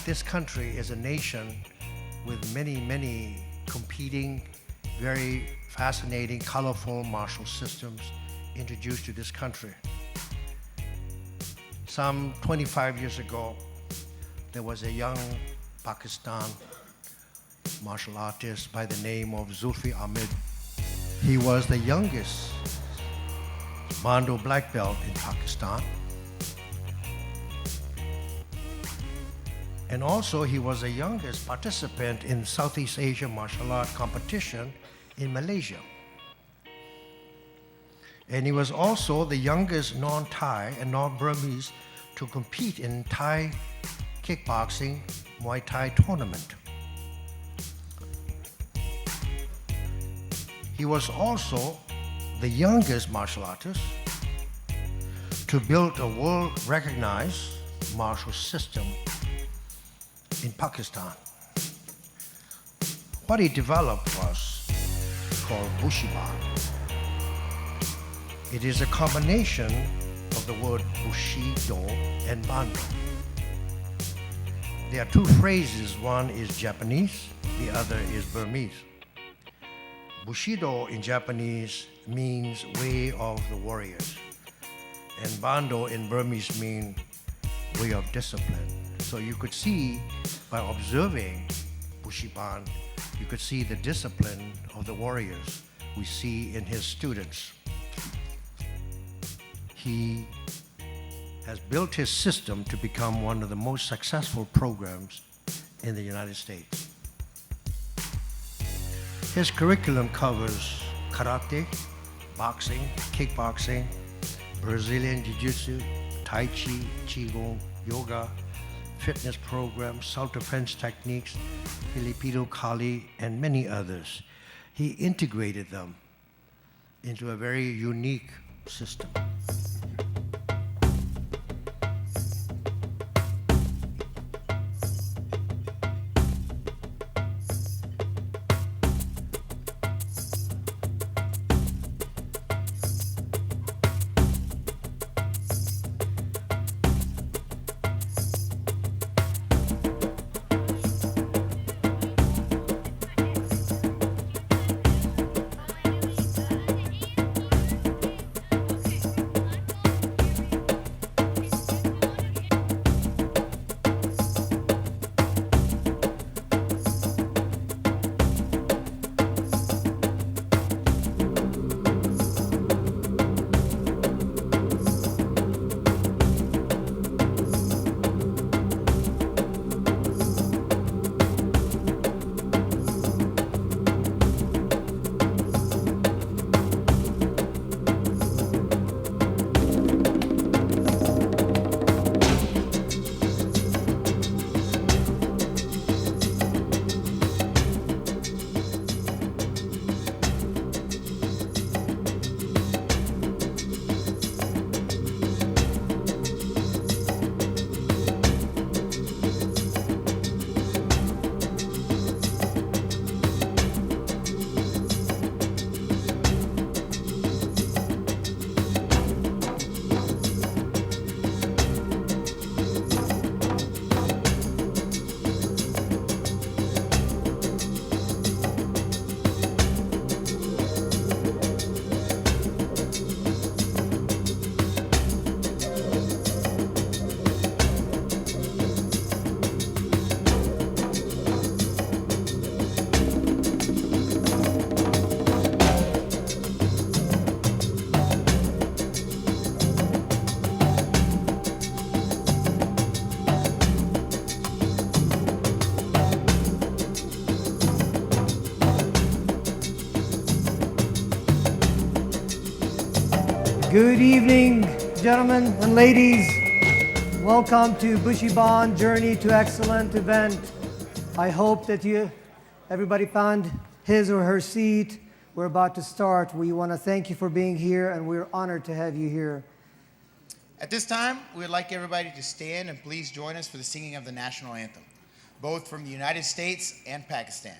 this country is a nation with many, many competing, very fascinating, colorful martial systems introduced to this country. Some 25 years ago, there was a young Pakistan martial artist by the name of Zulfi Ahmed. He was the youngest Bando black belt in Pakistan. And also he was the youngest participant in Southeast Asia martial art competition in Malaysia. And he was also the youngest non-Thai and non-Burmese to compete in Thai kickboxing Muay Thai tournament. He was also the youngest martial artist to build a world-recognized martial system in Pakistan. What he developed was called Bushi Ban. It is a combination of the word Bushido and Bando. There are two phrases, one is Japanese, the other is Burmese. Bushido in Japanese means way of the warriors, and Bando in Burmese means way of discipline. So you could see by observing Bushi Ban, you could see the discipline of the warriors we see in his students. He has built his system to become one of the most successful programs in the United States. His curriculum covers karate, boxing, kickboxing, Brazilian Jiu-Jitsu, Tai Chi, Qigong, yoga, fitness programs, self-defense techniques, Filipino Kali, and many others. He integrated them into a very unique system. Good evening, gentlemen and ladies. Welcome to Bushi Ban Journey to Excellent event. I hope that everybody found his or her seat. We're about to start. We want to thank you for being here, and we're honored to have you here. At this time, we would like everybody to stand and please join us for the singing of the national anthem, both from the United States and Pakistan.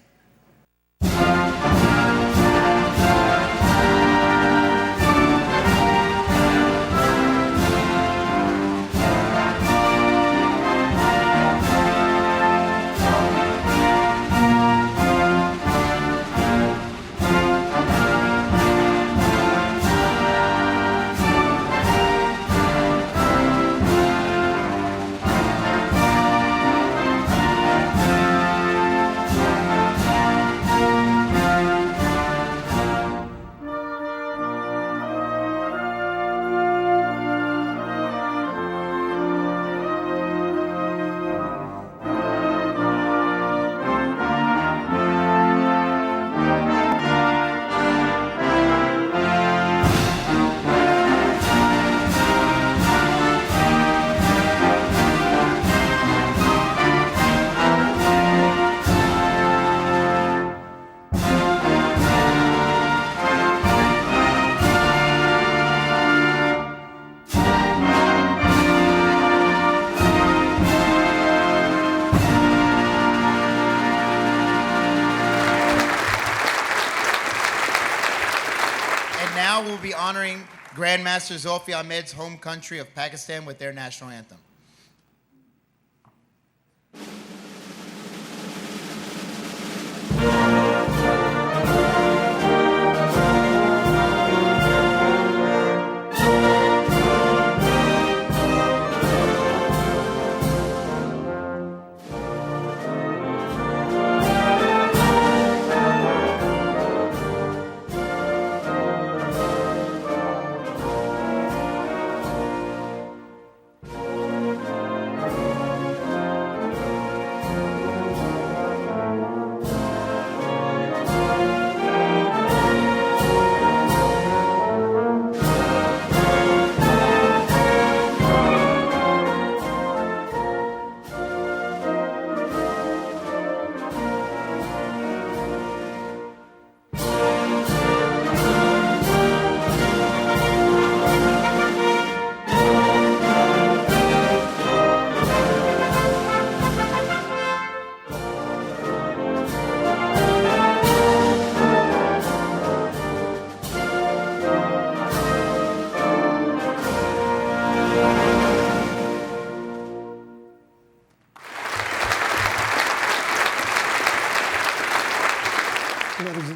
we'll be honoring Grandmaster Zulfi Ahmed's home country of Pakistan with their national anthem.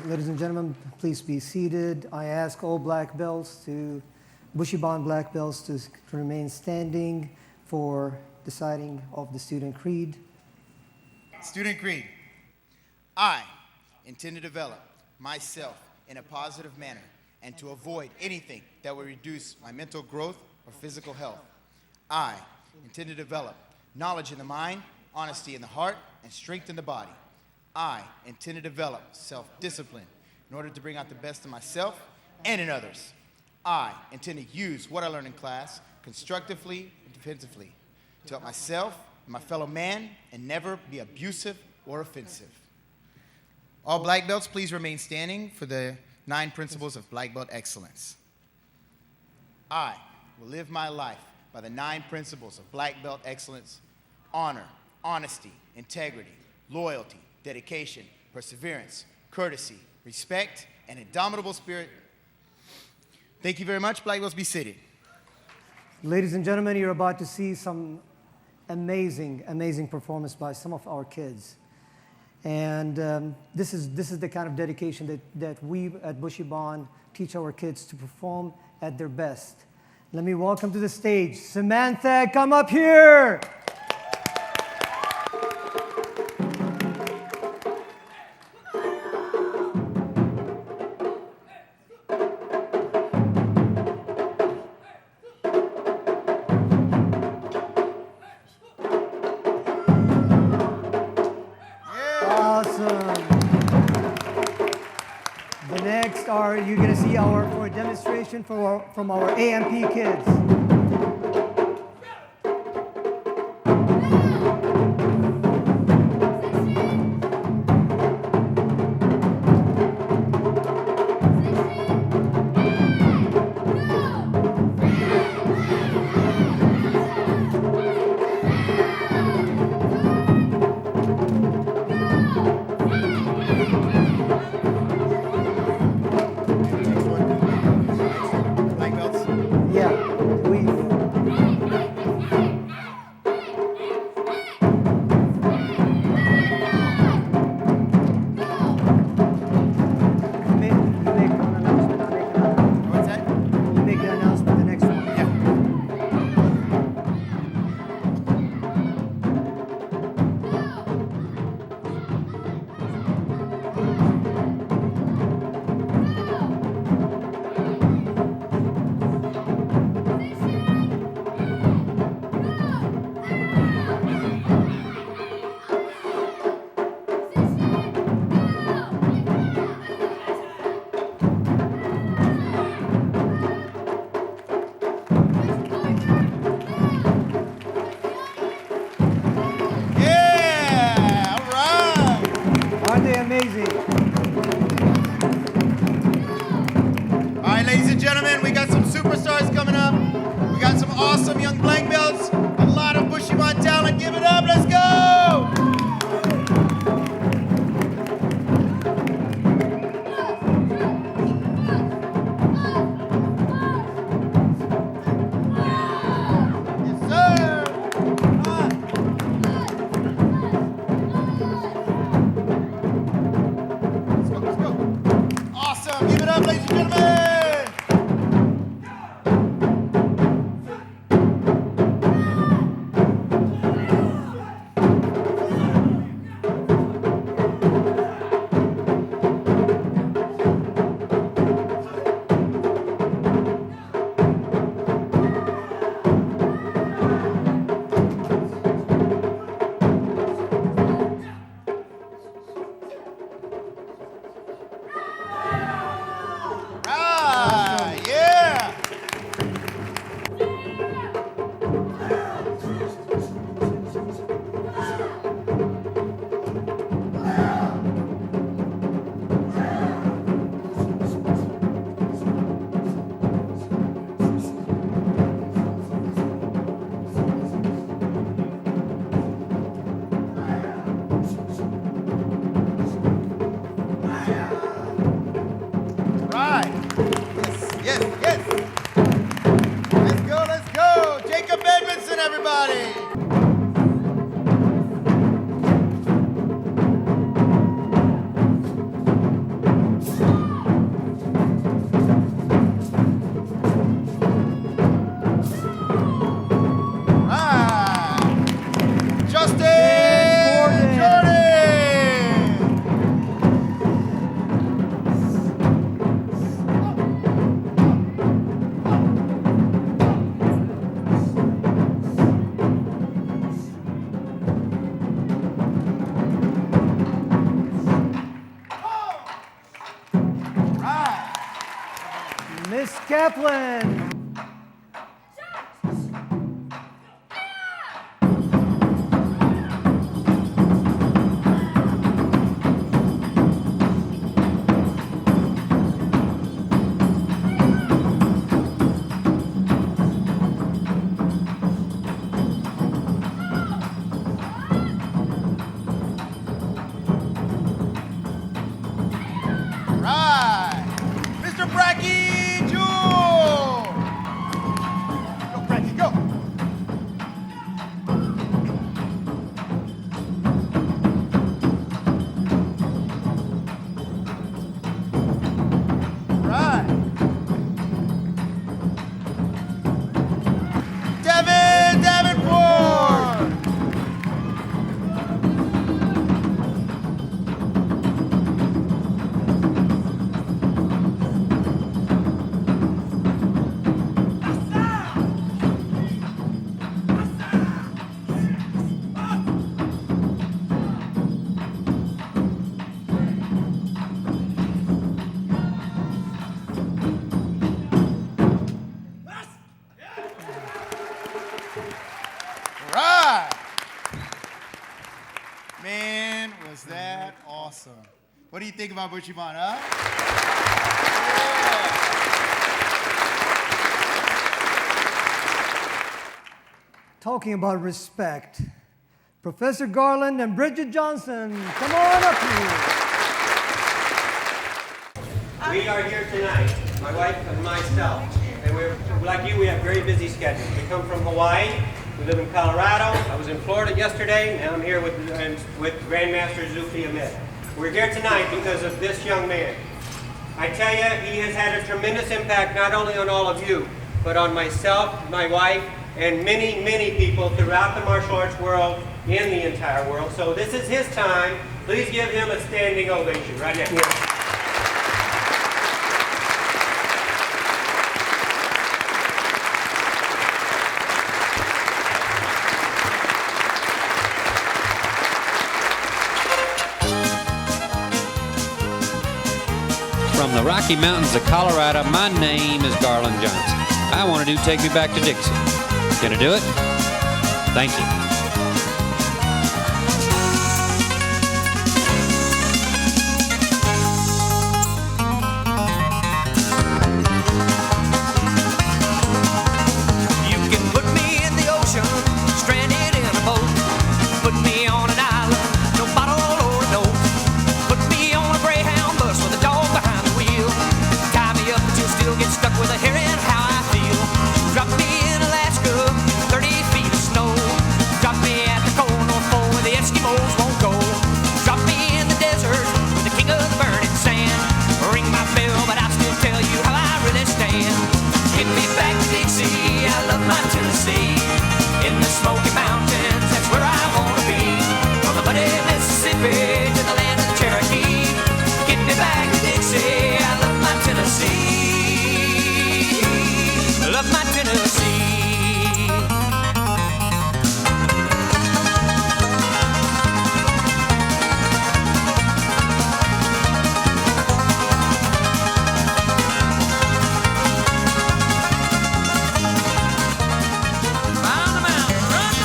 Ladies and gentlemen, please be seated. I ask all black belts Bushi Ban black belts to remain standing for deciding of the student creed. Student creed. I intend to develop myself in a positive manner and to avoid anything that will reduce my mental growth or physical health. I intend to develop knowledge in the mind, honesty in the heart, and strength in the body. I intend to develop self-discipline in order to bring out the best in myself and in others. I intend to use what I learned in class constructively and defensively to help myself and my fellow man and never be abusive or offensive. All black belts, please remain standing for the 9 principles of black belt excellence. I will live my life by the 9 principles of black belt excellence: honor, honesty, integrity, loyalty, dedication, perseverance, courtesy, respect, and indomitable spirit. Thank you very much. Black belts, be seated. Ladies and gentlemen, you're about to see some amazing performance by some of our kids. And this is the kind of dedication that we at Bushi Ban teach our kids to perform at their best. Let me welcome to the stage Samantha. Come up here. You're going to see for a demonstration from our AMP kids. everybody. Miss Kaplan. Right. Mr. Bracky Jewel. Go, Bracky, go. Right. Devin Davenport. Right. Man, was that awesome. What do you think about Bushi Ban, huh? Talking about respect, Professor Garland and Bridget Johnson, come on up here. We are here tonight, my wife and myself, and we're like you. We have very busy schedules. We come from Hawaii. We live in Colorado. I was in Florida yesterday. Now I'm here with Grandmaster Zufi Ahmed. We're here tonight because of this young man. I tell you, he has had a tremendous impact not only on all of you, but on myself, my wife, and many, many people throughout the martial arts world, in the entire world. So this is his time. Please give him a standing ovation right now. Yeah. From the Rocky Mountains of Colorado, my name is Garland Johnson. I want to do Take Me Back to Dixie. Can I do it? Thank you. You can put me in the ocean, stranded in a boat. Put me on an island, no bottle or a note. Put me on a Greyhound bus with a dog behind the wheel. Tie me up but you'll still get stuck with a hair in how I feel. Drop me in Alaska, 30 feet of snow. Drop me at the cold North Pole where the Eskimos won't go. Drop me in the desert with the king of the burning sand. Ring my bell but I'll still tell you how I really stand. Get me back to Dixie, I love my Tennessee. In the Smoky Mountains, that's where I wanna be. From the muddy Mississippi to the land of the Cherokee. Get me back to Dixie, I love my Tennessee. Love my Tennessee. Round the mountain, run,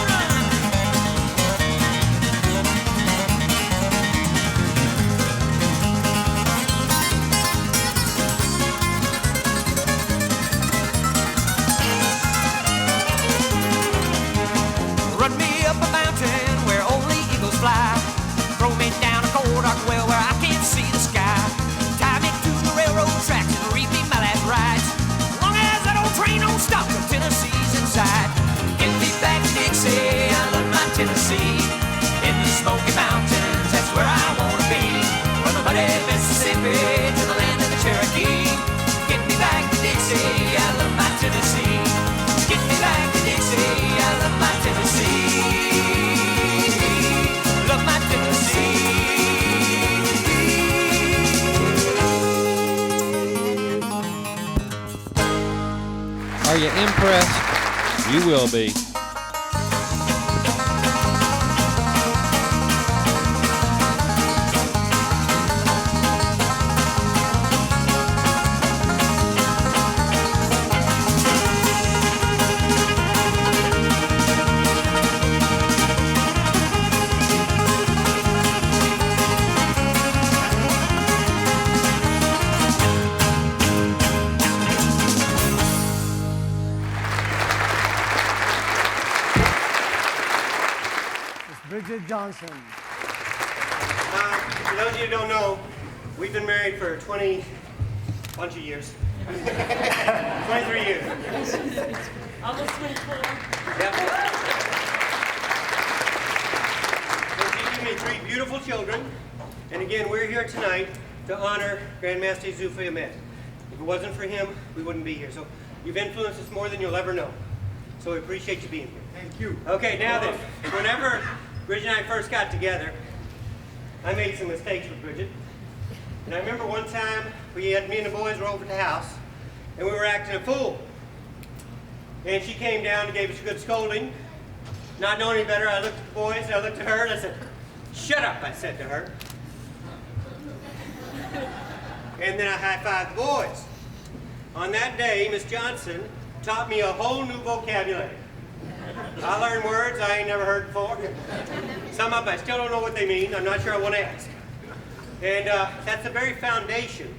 run, run. Run me up a mountain where only eagles fly. Throw me down a cold dark well where I can't see the sky. Tie me to the railroad tracks and read me my last rides. Long as that old train don't stop till Tennessee's inside. Get me back I love my Tennessee. Get me back to Dixie. I love my Tennessee. Love my Tennessee. Are you impressed? You will be. Bridget Johnson. For those of you who don't know, we've been married for 20 bunch of years. 23 years. Almost 24. Yep. And she gave me 3 beautiful children. And again, we're here tonight to honor Grandmaster Zufi Ahmed. If it wasn't for him, we wouldn't be here. So you've influenced us more than you'll ever know. So we appreciate you being here. Thank you. Okay, now then, whenever Bridget and I first got together, I made some mistakes with Bridget. And I remember one time, me and the boys were over at the house, and we were acting a fool. And she came down and gave us a good scolding. Not knowing any better, I looked at the boys, and I looked at her, and I said, "Shut up," I said to her. And then I high-fived the boys. On that day, Miss Johnson taught me a whole new vocabulary. I learned words I ain't never heard before. Some of them I still don't know what they mean. I'm not sure I want to ask. And that's the very foundation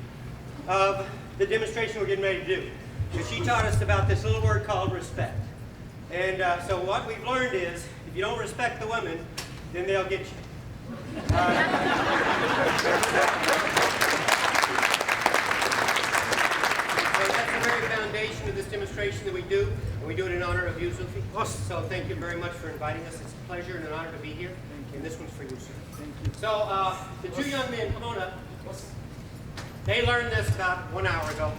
of the demonstration we're getting ready to do. Because she taught us about this little word called respect. And so what we've learned is, if you don't respect the women, then they'll get you. So that's the very foundation of this demonstration that we do, and we do it in honor of you, Zufi. So thank you very much for inviting us. It's a pleasure and an honor to be here. And this one's for you, sir. Thank you. So the 2 young men, come on up. They learned this about 1 hour ago.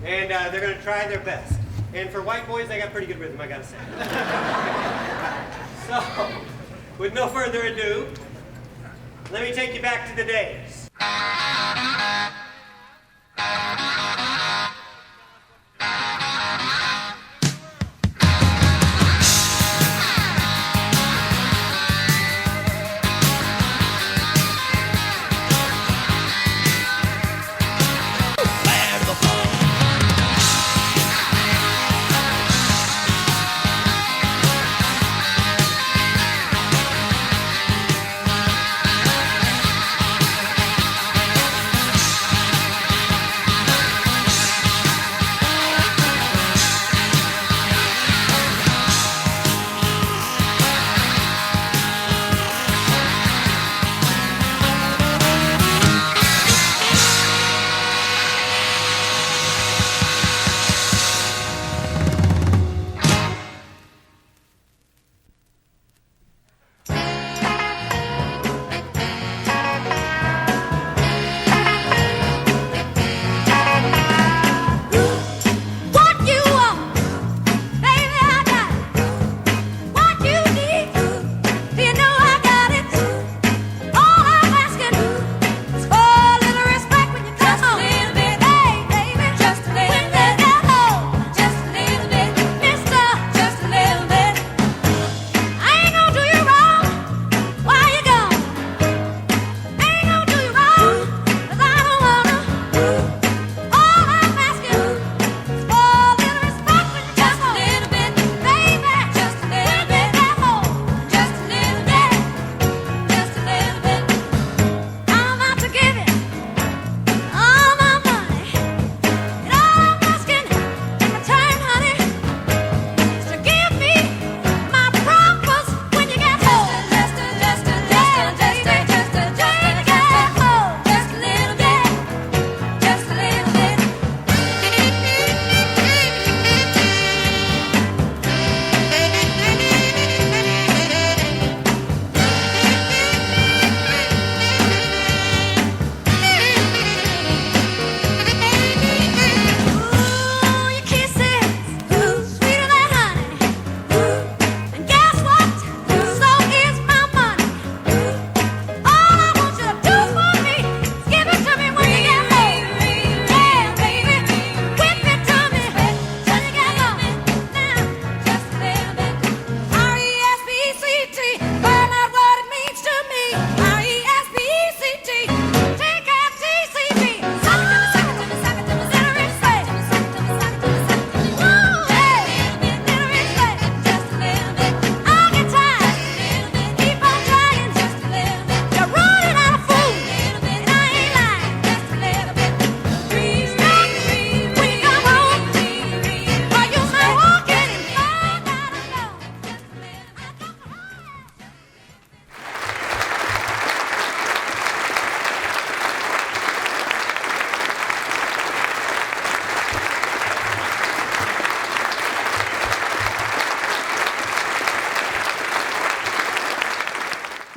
And they're going to try their best. And for white boys, they got pretty good rhythm, I got to say. So, with no further ado, let me take you back to the days.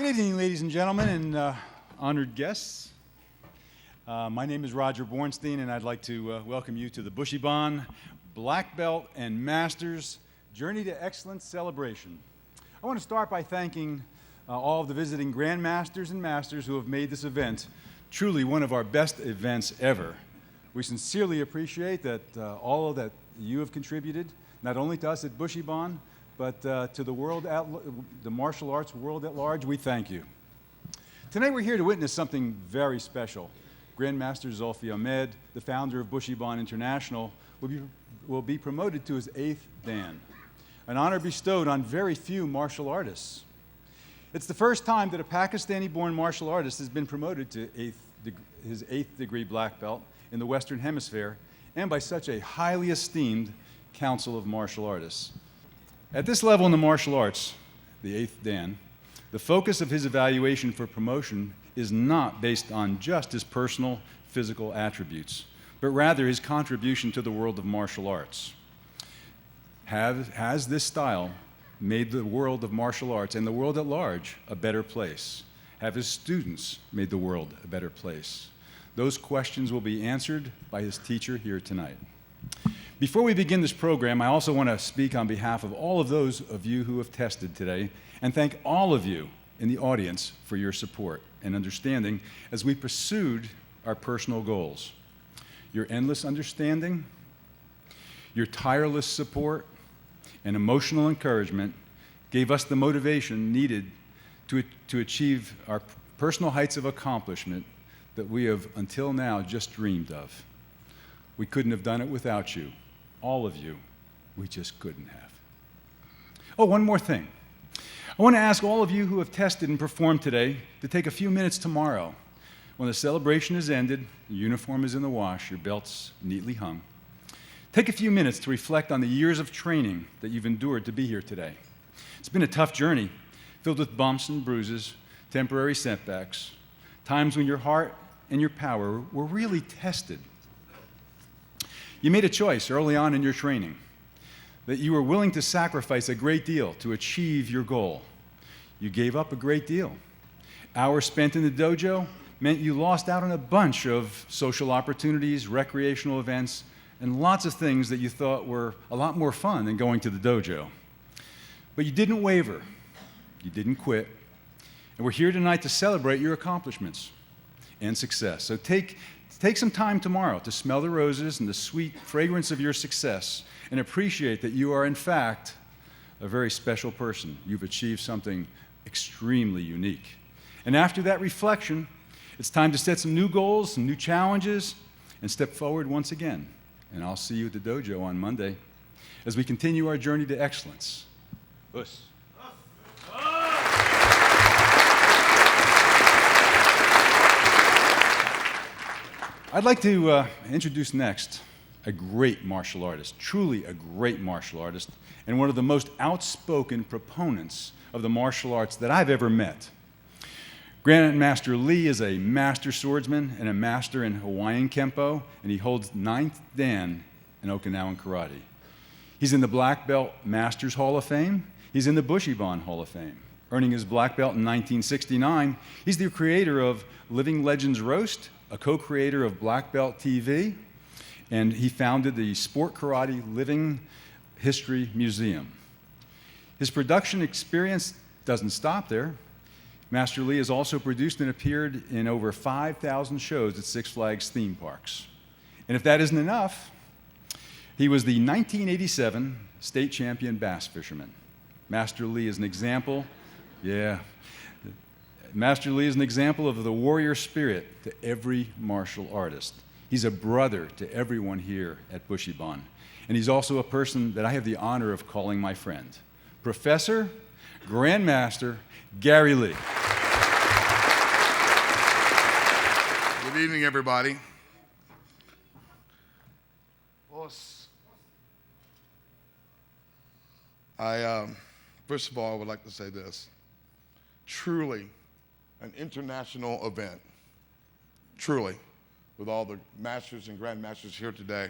evening, ladies and gentlemen, and honored guests. My name is Roger Bornstein, and I'd like to welcome you to the Bushi Ban Black Belt and Masters Journey to Excellence celebration. I want to start by thanking all of the visiting Grandmasters and Masters who have made this event truly one of our best events ever. We sincerely appreciate that all that you have contributed, not only to us at Bushi Ban, but to the world, the martial arts world at large. We thank you. Tonight we're here to witness something very special. Grandmaster Zulfi Ahmed, the founder of Bushi Ban International, will be promoted to his 8th Dan, an honor bestowed on very few martial artists. It's the first time that a Pakistani-born martial artist has been promoted to his 8th degree black belt in the Western Hemisphere, and by such a highly esteemed Council of Martial Artists. At this level in the martial arts, the 8th Dan, the focus of his evaluation for promotion is not based on just his personal physical attributes, but rather his contribution to the world of martial arts. Has this style made the world of martial arts and the world at large a better place? Have his students made the world a better place? Those questions will be answered by his teacher here tonight. Before we begin this program, I also want to speak on behalf of all of those of you who have tested today and thank all of you in the audience for your support and understanding as we pursued our personal goals. Your endless understanding, your tireless support, and emotional encouragement gave us the motivation needed to achieve our personal heights of accomplishment that we have until now just dreamed of. We couldn't have done it without you, all of you. We just couldn't have. Oh, one more thing. I want to ask all of you who have tested and performed today to take a few minutes tomorrow. When the celebration is ended, your uniform is in the wash, your belt's neatly hung. Take a few minutes to reflect on the years of training that you've endured to be here today. It's been a tough journey, filled with bumps and bruises, temporary setbacks, times when your heart and your power were really tested. You made a choice early on in your training that you were willing to sacrifice a great deal to achieve your goal. You gave up a great deal. Hours spent in the dojo meant you lost out on a bunch of social opportunities, recreational events, and lots of things that you thought were a lot more fun than going to the dojo. But you didn't waver. You didn't quit. And we're here tonight to celebrate your accomplishments and success. So take some time tomorrow to smell the roses and the sweet fragrance of your success and appreciate that you are, in fact, a very special person. You've achieved something extremely unique. And after that reflection, it's time to set some new goals, some new challenges, and step forward once again. And I'll see you at the dojo on Monday as we continue our journey to excellence. Us. I'd like to introduce next a great martial artist, truly a great martial artist, and one of the most outspoken proponents of the martial arts that I've ever met. Grandmaster Lee is a master swordsman and a master in Hawaiian Kempo, and he holds 9th Dan in Okinawan Karate. He's in the Black Belt Masters Hall of Fame. He's in the Bushi Ban Hall of Fame. Earning his black belt in 1969, he's the creator of Living Legends Roast, a co-creator of Black Belt TV, and he founded the Sport Karate Living History Museum. His production experience doesn't stop there. Master Lee has also produced and appeared in over 5,000 shows at Six Flags theme parks. And if that isn't enough, he was the 1987 state champion bass fisherman. Master Lee is an example, Master Lee is an example of the warrior spirit to every martial artist. He's a brother to everyone here at Bushi Ban. And he's also a person that I have the honor of calling my friend. Professor, Grandmaster, Gary Lee. Good evening, everybody. First of all, I would like to say this. Truly an international event. Truly, with all the masters and grandmasters here today.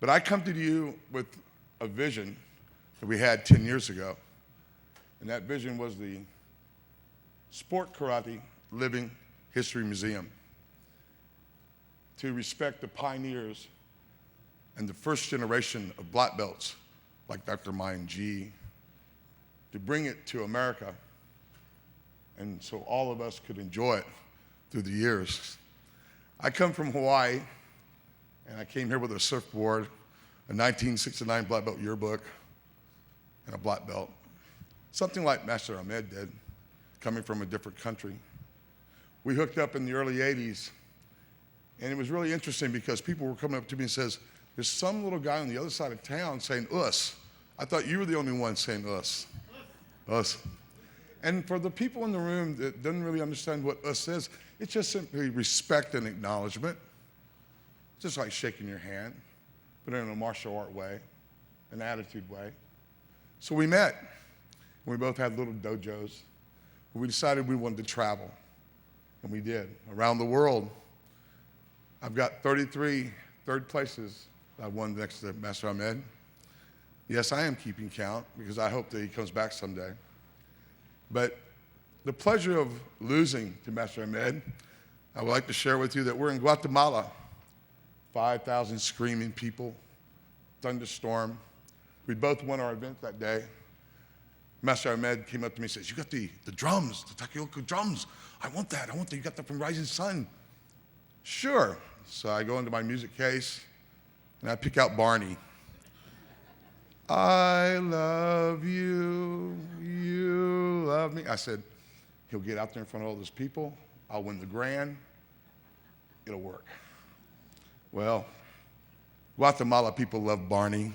But I come to you with a vision that we had 10 years ago. And that vision was the Sport Karate Living History Museum, to respect the pioneers and the first generation of black belts like Dr. Mayan G, to bring it to America, and so all of us could enjoy it through the years. I come from Hawaii, and I came here with a surfboard, a 1969 black belt yearbook, and a black belt. Something like Master Ahmed did, coming from a different country. We hooked up in the early 80s, and it was really interesting because people were coming up to me and says, there's some little guy on the other side of town saying us. I thought you were the only one saying us. Us. And for the people in the room that didn't really understand what us is, it's just simply respect and acknowledgement. Just like shaking your hand, but in a martial art way, an attitude way. So we met. We both had little dojos. We decided we wanted to travel, and we did. Around the world, I've got 33 third places I won next to Master Ahmed. Yes, I am keeping count because I hope that he comes back someday. But the pleasure of losing to Master Ahmed, I would like to share with you that we're in Guatemala. 5,000 screaming people, thunderstorm. We both won our event that day. Master Ahmed came up to me and says, you got the drums, the Takioko drums. I want that. You got that from Rising Sun. Sure. So I go into my music case, and I pick out Barney. I love you, you love me. I said, he'll get out there in front of all those people. I'll win the grand. It'll work. Well, Guatemala people love Barney.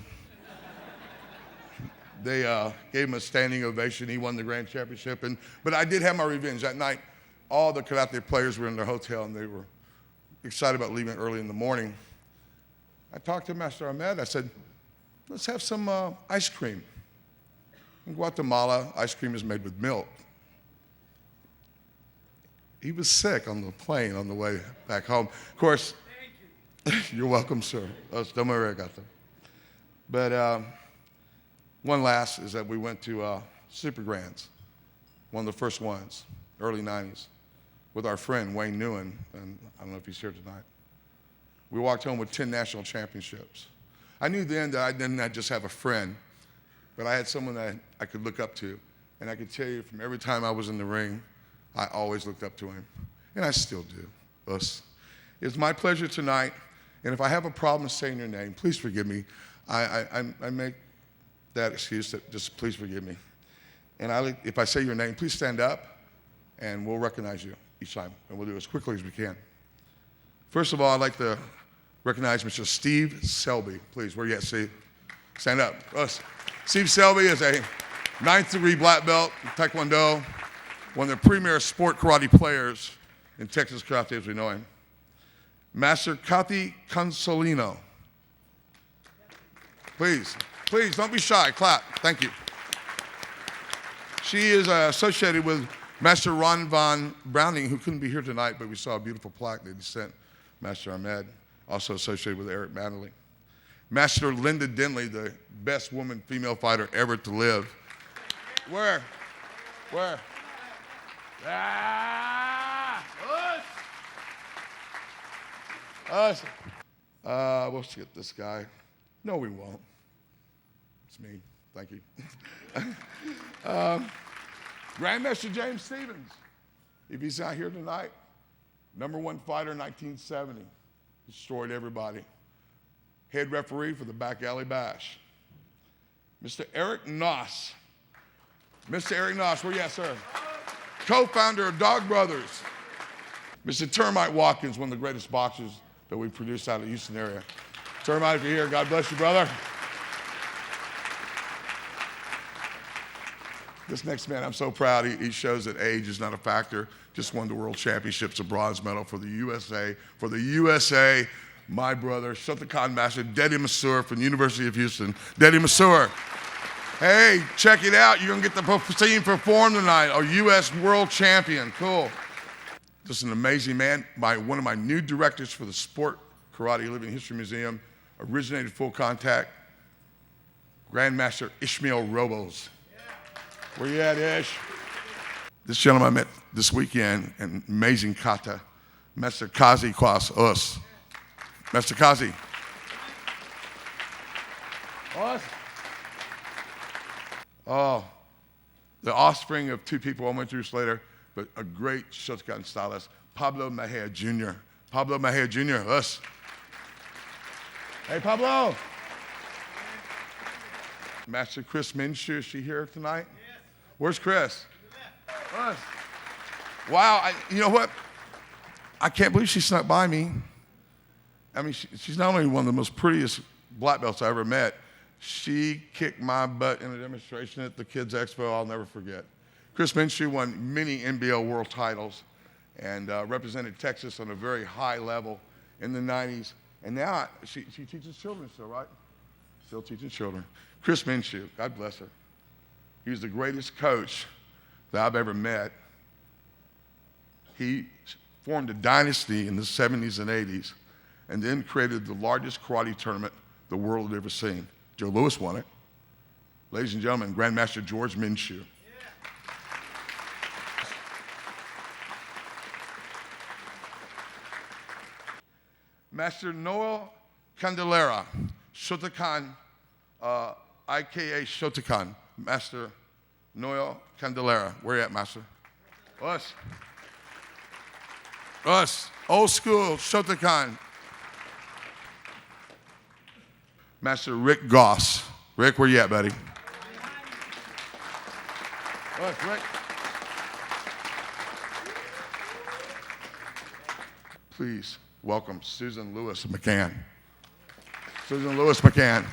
They gave him a standing ovation. He won the grand championship. But I did have my revenge. That night, all the karate players were in their hotel, and they were excited about leaving early in the morning. I talked to Master Ahmed. I said, let's have some ice cream. In Guatemala, ice cream is made with milk. He was sick on the plane on the way back home. Of course, you're welcome, sir. But one last is that we went to Super Grands, one of the first ones, early 90s, with our friend Wayne Nguyen, and I don't know if he's here tonight. We walked home with 10 national championships. I knew then that I didn't just have a friend, but I had someone that I could look up to, and I could tell you from every time I was in the ring, I always looked up to him, and I still do. Us. It's my pleasure tonight. And if I have a problem saying your name, please forgive me. I make that excuse that just please forgive me. And if I say your name, please stand up, and we'll recognize you each time, and we'll do it as quickly as we can. First of all, I'd like to recognize Mr. Steve Selby. Please, where you at, Steve? Stand up. Us. Steve Selby is a 9th degree black belt in Taekwondo, one of the premier sport karate players in Texas karate as we know him. Master Kathy Consolino. Please, don't be shy. Clap. Thank you. She is associated with Master Ron Von Browning, who couldn't be here tonight, but we saw a beautiful plaque that he sent Master Ahmed, also associated with Eric Manley. Master Linda Denley, the best woman female fighter ever to live. Where? Us. We'll get this guy. No, we won't. It's me. Thank you. Grandmaster James Stevens. If he's not here tonight, #1 fighter in 1970. Destroyed everybody. Head referee for the Back Alley Bash. Mr. Eric Noss. Mr. Eric Noss, where you at, sir? Co-founder of Dog Brothers. Mr. Termite Watkins, one of the greatest boxers that we produced out of the Houston area. Termite, if you're here, God bless you, brother. This next man, I'm so proud. He shows that age is not a factor. Just won the World Championships, a bronze medal for the USA. For the USA, my brother, Shotokan Master, Deddy Masur from the University of Houston. Deddy Masur. Hey, check it out. You're going to get the team perform tonight. A U.S. World Champion. Cool. Just an amazing man. One of my new directors for the Sport Karate Living History Museum, originated full contact, Grandmaster Ishmael Robos. Where you at, Ish? This gentleman I met this weekend, an amazing kata, Master Kazi Kwas Us. Master Kazi. Us. Oh, the offspring of two people I'll introduce later, but a great Shotokan stylist, Pablo Mejia Jr. Pablo Mejia Jr., us. Hey, Pablo. Master Chris Minshew, is she here tonight? Yes. Where's Chris? Us. Wow, you know what? I can't believe she snuck by me. I mean, she's not only one of the most prettiest black belts I ever met, she kicked my butt in a demonstration at the Kids Expo I'll never forget. Chris Minshew won many NBL world titles and represented Texas on a very high level in the 90s. And now she teaches children still, right? Still teaching children. Chris Minshew, God bless her. He was the greatest coach that I've ever met. He formed a dynasty in the 70s and 80s and then created the largest karate tournament the world had ever seen. Joe Louis won it. Ladies and gentlemen, Grandmaster George Minshew. Master Noel Candelera, Shotokan, IKA Shotokan. Master Noel Candelera. Where you at, Master? Us. Us. Old school Shotokan. Master Rick Goss. Rick, where you at, buddy? Us, Rick. Please welcome Susan Lewis McCann. Susan Lewis McCann.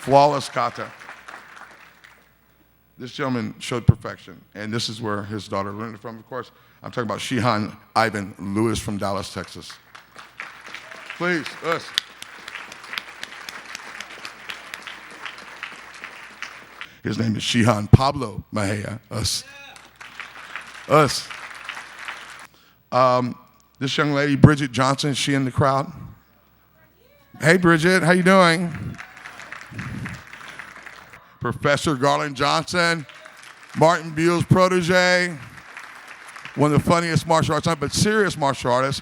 Flawless kata. This gentleman showed perfection, and this is where his daughter learned it from, of course. I'm talking about Shihan Ivan Lewis from Dallas, Texas. Please, us. His name is Shihan Pablo Mejia, us. Us. This young lady, Bridget Johnson, is she in the crowd? Hey, Bridget, how you doing? Professor Garland Johnson, Martin Buell's protege, one of the funniest martial arts, but serious martial artists.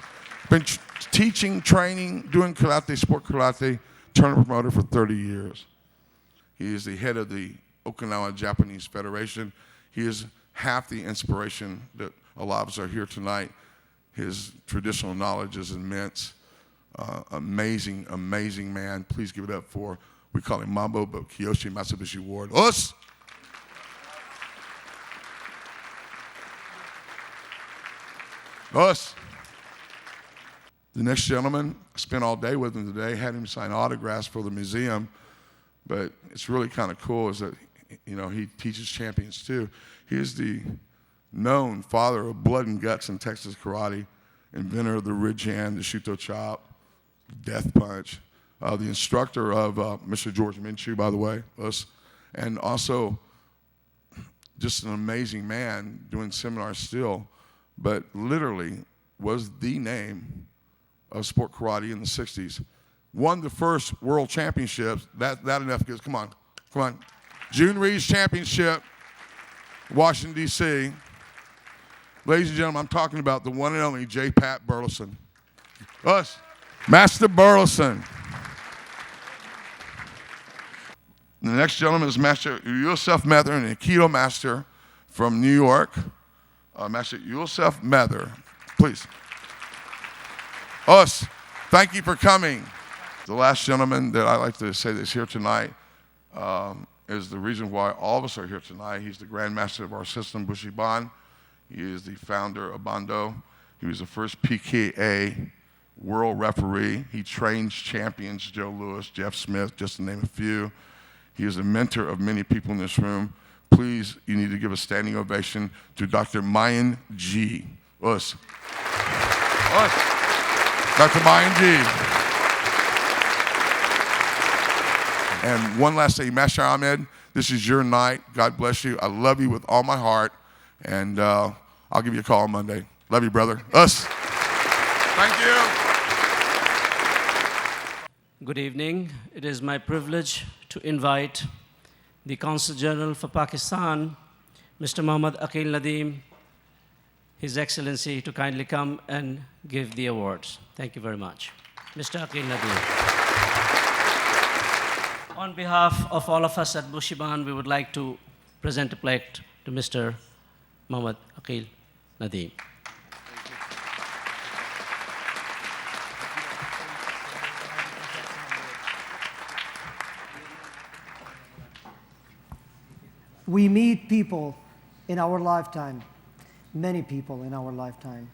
Been teaching, training, doing karate, sport karate, tournament promoter for 30 years. He is the head of the Okinawa Japanese Federation. He is half the inspiration that a lot of us are here tonight. His traditional knowledge is immense. Amazing, amazing man. Please give it up for, we call him Mambo, but Kiyoshi Matsubishi Ward. Us! Us! The next gentleman, I spent all day with him today, had him sign autographs for the museum, but it's really kind of cool is that, you know, he teaches champions too. He is the known father of blood and guts in Texas karate, inventor of the ridge hand, the shuto chop, death punch, the instructor of Mr. George Minshew, by the way, us, and also just an amazing man doing seminars still, but literally was the name of sport karate in the 60s. Won the first world championships, that enough gives, come on. June Reed's championship, Washington, D.C. Ladies and gentlemen, I'm talking about the one and only J. Pat Burleson. Us, Master Burleson. The next gentleman is Master Yusef Mather, an Aikido master from New York. Master Yusef Mather, please. Us, thank you for coming. The last gentleman that I'd like to say that's here tonight is the reason why all of us are here tonight. He's the Grand Master of our system, Bushi Ban. He is the founder of Bando. He was the first PKA world referee. He trains champions, Joe Louis, Jeff Smith, just to name a few. He is a mentor of many people in this room. Please, you need to give a standing ovation to Dr. Mayan G. Us. Dr. Mayan G. And one last thing, Master Ahmed, this is your night. God bless you. I love you with all my heart. And I'll give you a call on Monday. Love you, brother. Us. Thank you. Good evening. It is my privilege to invite the Consul General for Pakistan, Mr. Muhammad Aqil Nadeem, His Excellency, to kindly come and give the awards. Thank you very much. Mr. Aqil Nadeem. On behalf of all of us at Bushi Ban, we would like to present a plaque to Mr. Muhammad Aqil Nadeem. We meet people in our lifetime, many people in our lifetime,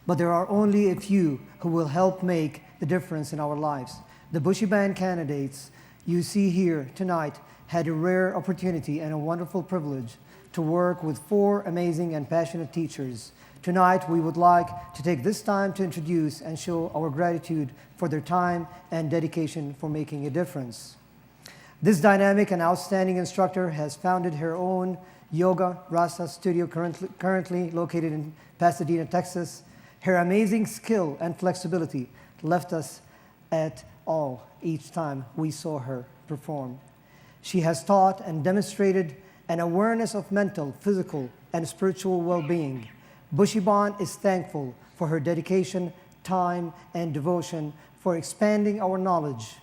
but there are only a few who will help make the difference in our lives. The Bushi Ban candidates you see here tonight had a rare opportunity and a wonderful privilege to work with 4 amazing and passionate teachers. Tonight, we would like to take this time to introduce and show our gratitude for their time and dedication for making a difference. This dynamic and outstanding instructor has founded her own yoga Rasa studio currently located in Pasadena, Texas. Her amazing skill and flexibility left us at awe each time we saw her perform. She has taught and demonstrated an awareness of mental, physical, and spiritual well-being. Bushi Ban is thankful for her dedication, time, and devotion for expanding our knowledge.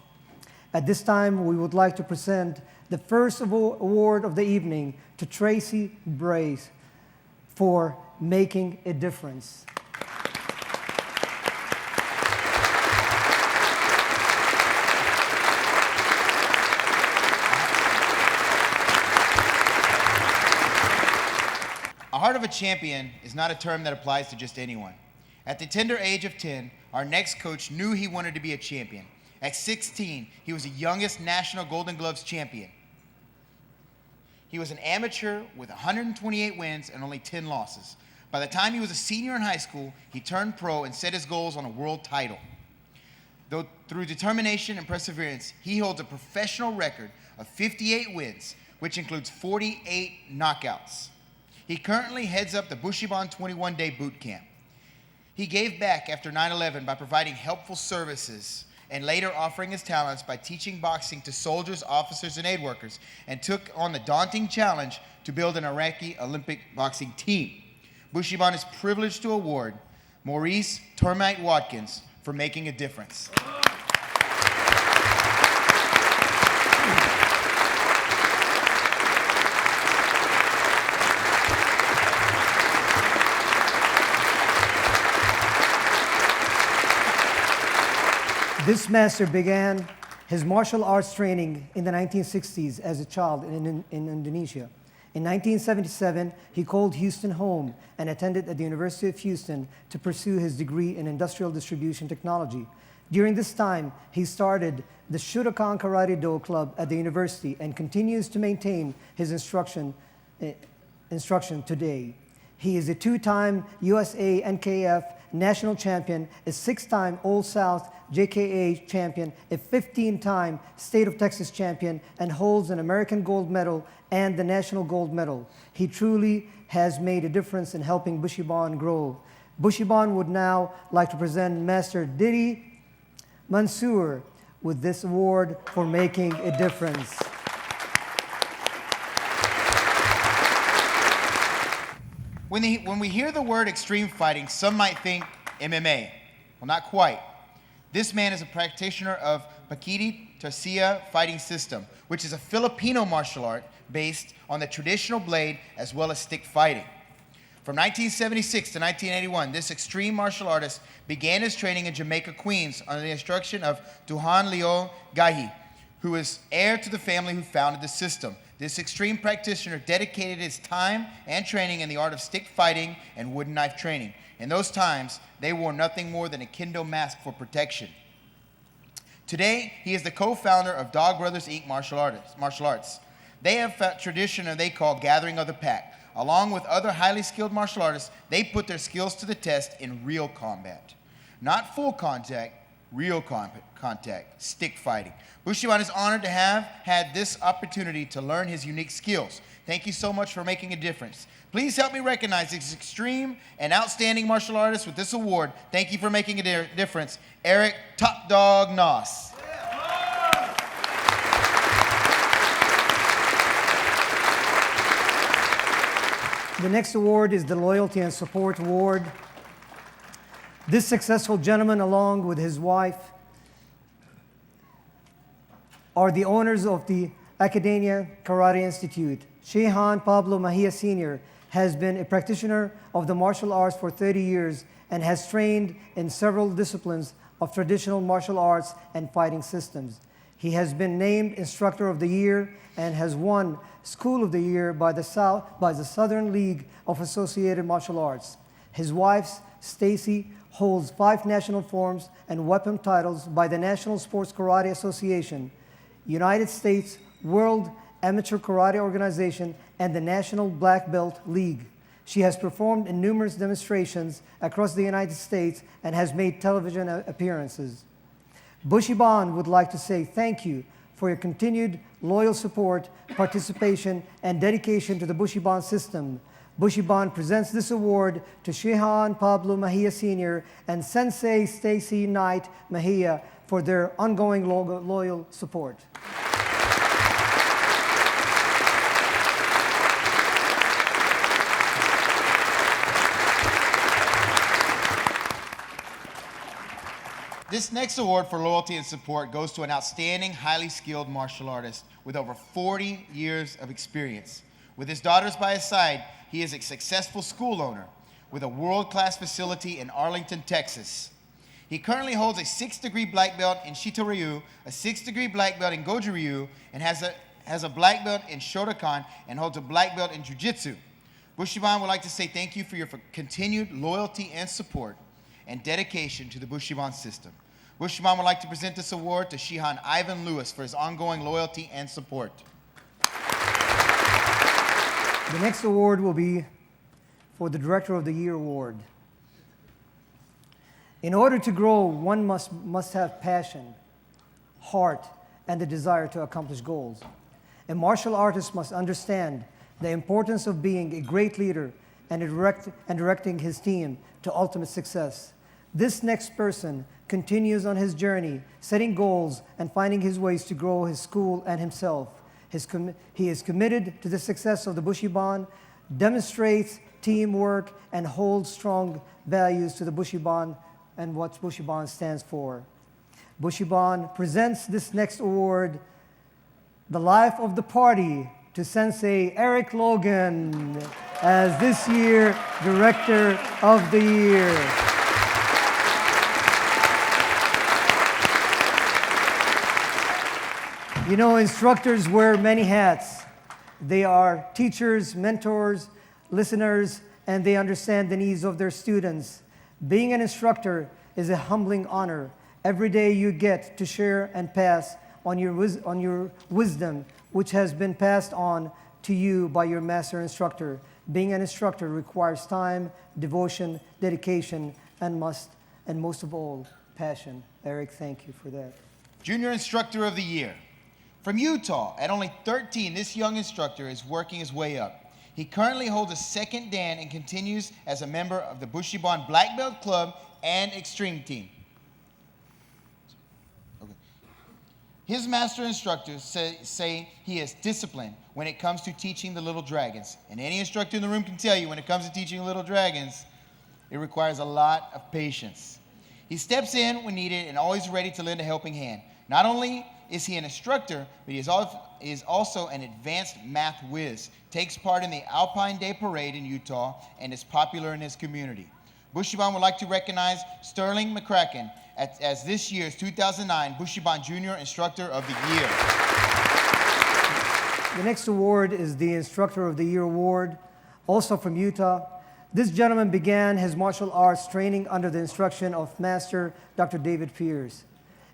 At this time, we would like to present the first award of the evening to Tracy Brace for making a difference. A heart of a champion is not a term that applies to just anyone. At the tender age of 10, our next coach knew he wanted to be a champion. At 16, he was the youngest national Golden Gloves champion. He was an amateur with 128 wins and only 10 losses. By the time he was a senior in high school, he turned pro and set his goals on a world title. Though through determination and perseverance, he holds a professional record of 58 wins, which includes 48 knockouts. He currently heads up the Bushi Ban 21-day boot camp. He gave back after 9/11 by providing helpful services and later offering his talents by teaching boxing to soldiers, officers, and aid workers, and took on the daunting challenge to build an Iraqi Olympic boxing team. Bushi Ban is privileged to award Maurice Termite Watkins for making a difference. This master began his martial arts training in the 1960s as a child in Indonesia. In 1977, he called Houston home and attended at the University of Houston to pursue his degree in industrial distribution technology. During this time, he started the Shotokan Karate Do Club at the university and continues to maintain his instruction today. He is a 2-time USA NKF national champion, a 6-time All-South JKA champion, a 15-time State of Texas champion, and holds an American gold medal and the national gold medal. He truly has made a difference in helping Bushi Ban grow. Bushi Ban would now like to present Master Didi Mansour with this award for making a difference. When we hear the word extreme fighting, some might think MMA. Well, not quite. This man is a practitioner of Pakiti Tarsia fighting system, which is a Filipino martial art based on the traditional blade as well as stick fighting. From 1976 to 1981, this extreme martial artist began his training in Jamaica, Queens, under the instruction of Duhan Leo Gahi, who is heir to the family who founded the system. This extreme practitioner dedicated his time and training in the art of stick fighting and wooden knife training. In those times, they wore nothing more than a kendo mask for protection. Today, he is the co-founder of Dog Brothers Inc. Martial Arts. They have a tradition they call Gathering of the Pack. Along with other highly skilled martial artists, they put their skills to the test in real combat. Not full contact, real contact, stick fighting. Bushi Ban is honored to have had this opportunity to learn his unique skills. Thank you so much for making a difference. Please help me recognize this extreme and outstanding martial artist with this award. Thank you for making a difference, Eric Top Dog Noss. The next award is the Loyalty and Support Award. This successful gentleman, along with his wife, are the owners of the Academia Karate Institute. Shehan Pablo Mejia Sr. has been a practitioner of the martial arts for 30 years and has trained in several disciplines of traditional martial arts and fighting systems. He has been named Instructor of the Year and has won School of the Year by the Southern League of Associated Martial Arts. His wife, Stacy, holds 5 national forms and weapon titles by the National Sports Karate Association, United States World Amateur Karate Organization, and the National Black Belt League. She has performed in numerous demonstrations across the United States and has made television appearances. Bushi Ban would like to say thank you for your continued loyal support, participation, and dedication to the Bushi Ban system. Bushi Ban presents this award to Shehan Pablo Mejia Sr. and Sensei Stacy Knight Mejia for their ongoing loyal support. This next award for loyalty and support goes to an outstanding, highly skilled martial artist with over 40 years of experience. With his daughters by his side, he is a successful school owner with a world-class facility in Arlington, Texas. He currently holds a 6th-degree black belt in Shito-Ryu, a 6th-degree black belt in Goju-Ryu, and has a black belt in Shotokan and holds a black belt in Jiu-Jitsu. Bushi Ban would like to say thank you for your continued loyalty and support and dedication to the Bushi Ban system. Bushi Ban would like to present this award to Shihan Ivan Lewis for his ongoing loyalty and support. The next award will be for the Director of the Year Award. In order to grow, one must have passion, heart, and the desire to accomplish goals. A martial artist must understand the importance of being a great leader and directing his team to ultimate success. This next person continues on his journey, setting goals and finding his ways to grow his school and himself. He is committed to the success of the Bushi Ban, demonstrates teamwork, and holds strong values to the Bushi Ban and what Bushi Ban stands for. Bushi Ban presents this next award, the Life of the Party, to Sensei Eric Logan as this year's Director of the Year. You know, instructors wear many hats. They are teachers, mentors, listeners, and they understand the needs of their students. Being an instructor is a humbling honor. Every day you get to share and pass on your wisdom, which has been passed on to you by your master instructor. Being an instructor requires time, devotion, dedication, and most of all, passion. Eric, thank you for that. Junior Instructor of the Year. From Utah, at only 13, this young instructor is working his way up. He currently holds a 2nd Dan and continues as a member of the Bushi Ban Black Belt Club and Extreme Team. Okay. His master instructors say he is disciplined when it comes to teaching the little dragons. And any instructor in the room can tell you when it comes to teaching little dragons, it requires a lot of patience. He steps in when needed and always ready to lend a helping hand. Not only is he an instructor, but he is also an advanced math whiz, takes part in the Alpine Day Parade in Utah, and is popular in his community. Bushi Ban would like to recognize Sterling McCracken as this year's 2009 Bushi Ban Junior Instructor of the Year. The next award is the Instructor of the Year Award, also from Utah. This gentleman began his martial arts training under the instruction of Master Dr. David Pierce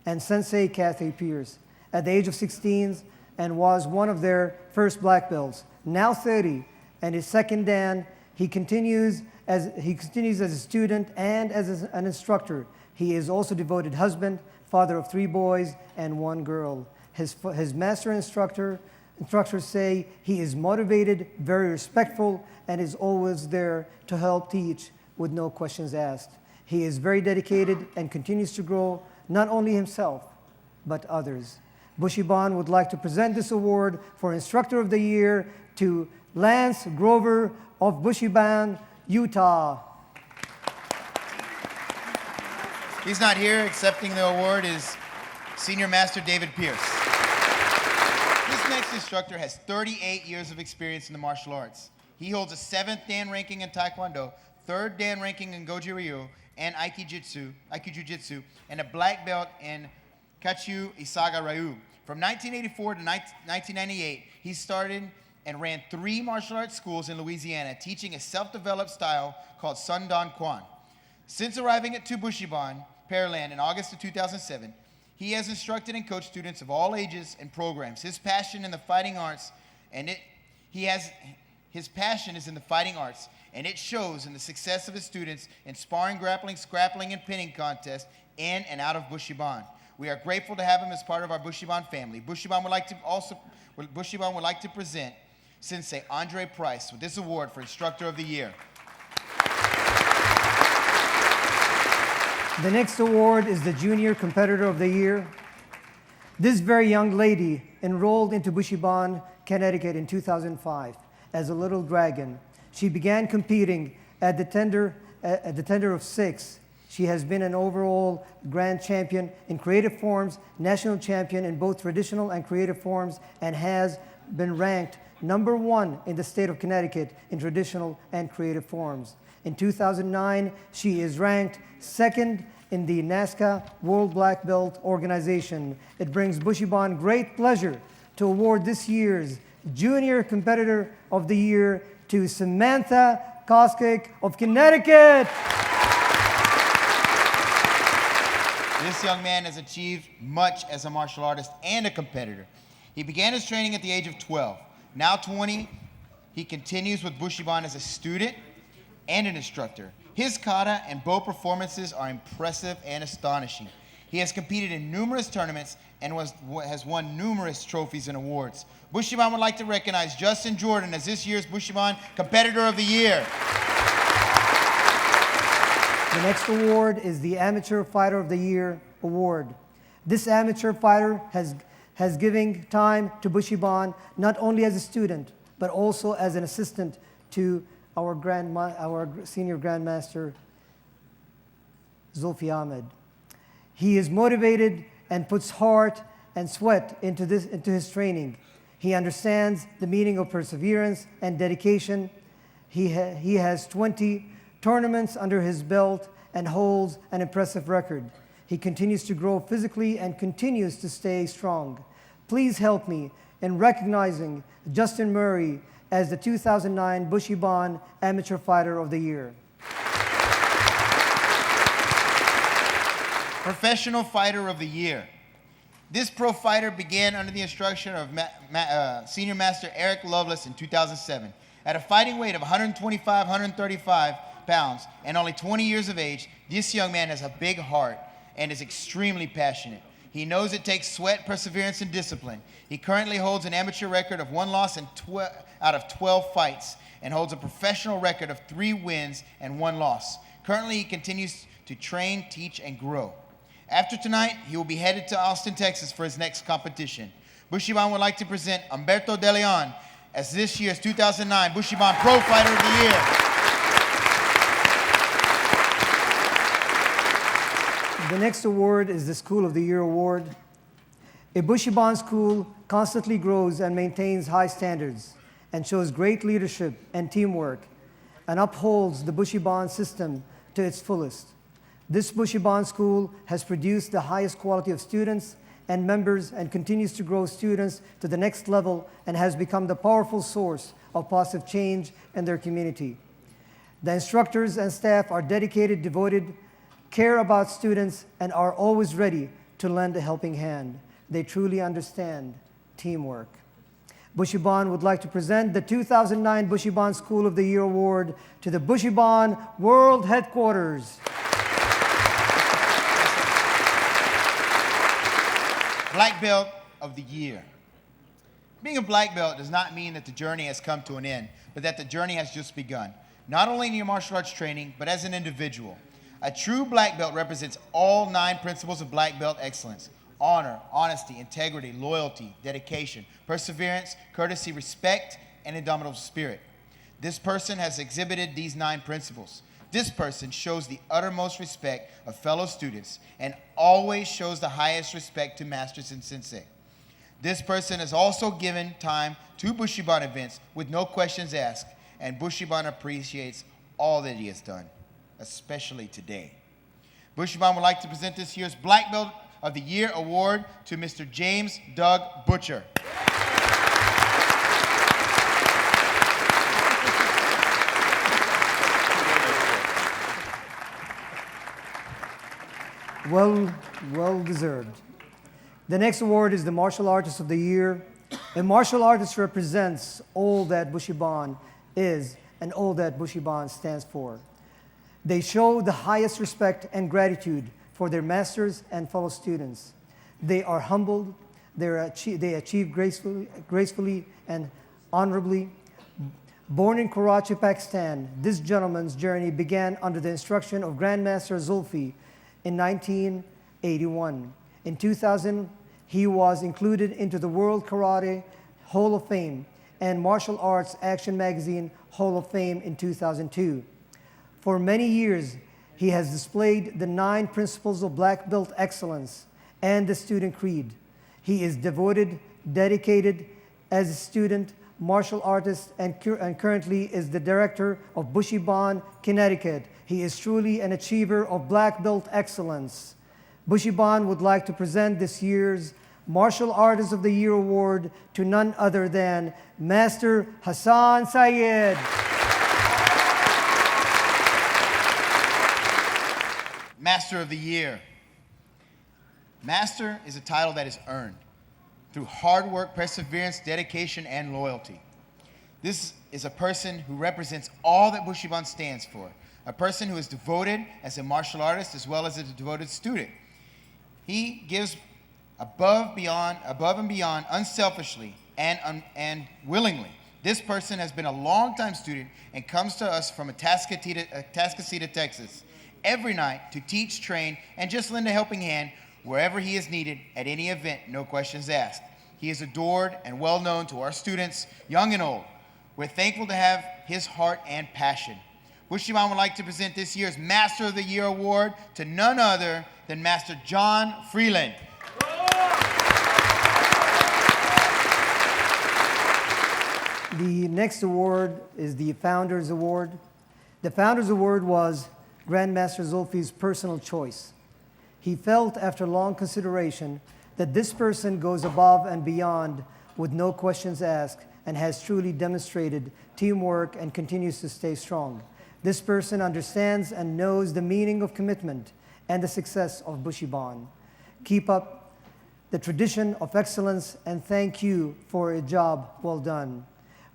and Sensei Kathy Pierce at the age of 16 and was one of their first black belts. Now 30 and his 2nd Dan, he continues as a student and as an instructor. He is also devoted husband, father of 3 boys and 1 girl. His master instructors say he is motivated, very respectful, and is always there to help teach with no questions asked. He is very dedicated and continues to grow, not only himself, but others. Bushi Ban would like to present this award for Instructor of the Year to Lance Grover of Bushi Ban, Utah. He's not here. Accepting the award is Senior Master David Pierce. This next instructor has 38 years of experience in the martial arts. He holds a 7th Dan ranking in Taekwondo, 3rd Dan ranking in Goju Ryu and Aikido Jiu-Jitsu, and a black belt in Kachu Isaga Ryu. From 1984 to 1998, he started and ran 3 martial arts schools in Louisiana, teaching a self-developed style called Sundan Kwan. Since arriving at Bushi Ban, Pearland in August of 2007, he has instructed and coached students of all ages and programs. His passion in the fighting arts, his passion is in the fighting arts, and it shows in the success of his students in sparring, grappling, scrappling, and pinning contests in and out of Bushi Ban. We are grateful to have him as part of our Bushi Ban family. Bushi Ban would like to present Sensei Andre Price with this award for Instructor of the Year. The next award is the Junior Competitor of the Year. This very young lady enrolled into Bushi Ban, Connecticut in 2005 as a little dragon. She began competing at the tender of 6. She has been an overall grand champion in creative forms, national champion in both traditional and creative forms, and has been ranked #1 in the state of Connecticut in traditional and creative forms. In 2009, she is ranked 2nd in the NASCA World Black Belt Organization. It brings Bushi Ban great pleasure to award this year's Junior Competitor of the Year to Samantha Koskik of Connecticut. This young man has achieved much as a martial artist and a competitor. He began his training at the age of 12. Now 20, he continues with Bushi Ban as a student and an instructor. His kata and bo performances are impressive and astonishing. He has competed in numerous tournaments and has won numerous trophies and awards. Bushi Ban would like to recognize Justin Jordan as this year's Bushi Ban Competitor of the Year. The next award is the Amateur Fighter of the Year award. This amateur fighter has given time to Bushi Ban not only as a student, but also as an assistant to our senior grandmaster, Zulfi Ahmed. He is motivated and puts heart and sweat into his training. He understands the meaning of perseverance and dedication. He has 20 tournaments under his belt and holds an impressive record. He continues to grow physically and continues to stay strong. Please help me in recognizing Justin Murray as the 2009 Bushi Ban Amateur Fighter of the Year. Professional Fighter of the Year. This pro fighter began under the instruction of Senior Master Eric Lovelace in 2007. At a fighting weight of 125, 135 pounds and only 20 years of age, this young man has a big heart and is extremely passionate. He knows it takes sweat, perseverance, and discipline. He currently holds an amateur record of 1 loss out of 12 fights and holds a professional record of 3 wins and 1 loss. Currently, he continues to train, teach, and grow. After tonight, he will be headed to Austin, Texas for his next competition. Bushi Ban would like to present Humberto De Leon as this year's 2009 Bushi Ban Pro Fighter of the Year. The next award is the School of the Year award. A Bushi Ban school constantly grows and maintains high standards and shows great leadership and teamwork and upholds the Bushi Ban system to its fullest. This Bushi Ban school has produced the highest quality of students and members and continues to grow students to the next level and has become the powerful source of positive change in their community. The instructors and staff are dedicated, devoted, care about students, and are always ready to lend a helping hand. They truly understand teamwork. Bushi Ban would like to present the 2009 Bushi Ban School of the Year Award to the Bushi Ban World Headquarters. Black Belt of the Year. Being a black belt does not mean that the journey has come to an end, but that the journey has just begun. Not only in your martial arts training, but as an individual. A true black belt represents all 9 principles of black belt excellence: honor, honesty, integrity, loyalty, dedication, perseverance, courtesy, respect, and indomitable spirit. This person has exhibited these 9 principles. This person shows the uttermost respect of fellow students and always shows the highest respect to masters and sensei. This person has also given time to Bushi Ban events with no questions asked, and Bushi Ban appreciates all that he has done, especially today. Bushi Ban would like to present this year's Black Belt of the Year award to Mr. James Doug Butcher. Well deserved. The next award is the Martial Artist of the Year. A martial artist represents all that Bushi Ban is and all that Bushi Ban stands for. They show the highest respect and gratitude for their masters and fellow students. They are humbled, they achieve gracefully and honorably. Born in Karachi, Pakistan, this gentleman's journey began under the instruction of Grandmaster Zulfi in 1981. In 2000, he was included into the World Karate Hall of Fame and Martial Arts Action Magazine Hall of Fame in 2002. For many years, he has displayed the 9 principles of black belt excellence and the student creed. He is devoted, dedicated as a student, martial artist, and currently is the director of Bushi Ban, Connecticut. He is truly an achiever of black belt excellence. Bushi Ban would like to present this year's Martial Artist of the Year award to none other than Master Hassan Syed. Master of the Year. Master is a title that is earned through hard work, perseverance, dedication, and loyalty. This is a person who represents all that Bushi Ban stands for, a person who is devoted as a martial artist as well as a devoted student. He gives above and beyond, unselfishly and willingly. This person has been a longtime student and comes to us from Atascocita, Texas, every night to teach, train, and just lend a helping hand wherever he is needed at any event, no questions asked. He is adored and well known to our students, young and old. We're thankful to have his heart and passion. Bushi Ban would like to present this year's Master of the Year award to none other than Master John Freeland. The next award is the Founders Award. The Founders Award was Grandmaster Zulfi's personal choice. He felt after long consideration that this person goes above and beyond with no questions asked and has truly demonstrated teamwork and continues to stay strong. This person understands and knows the meaning of commitment and the success of Bushi Ban. Keep up the tradition of excellence and thank you for a job well done.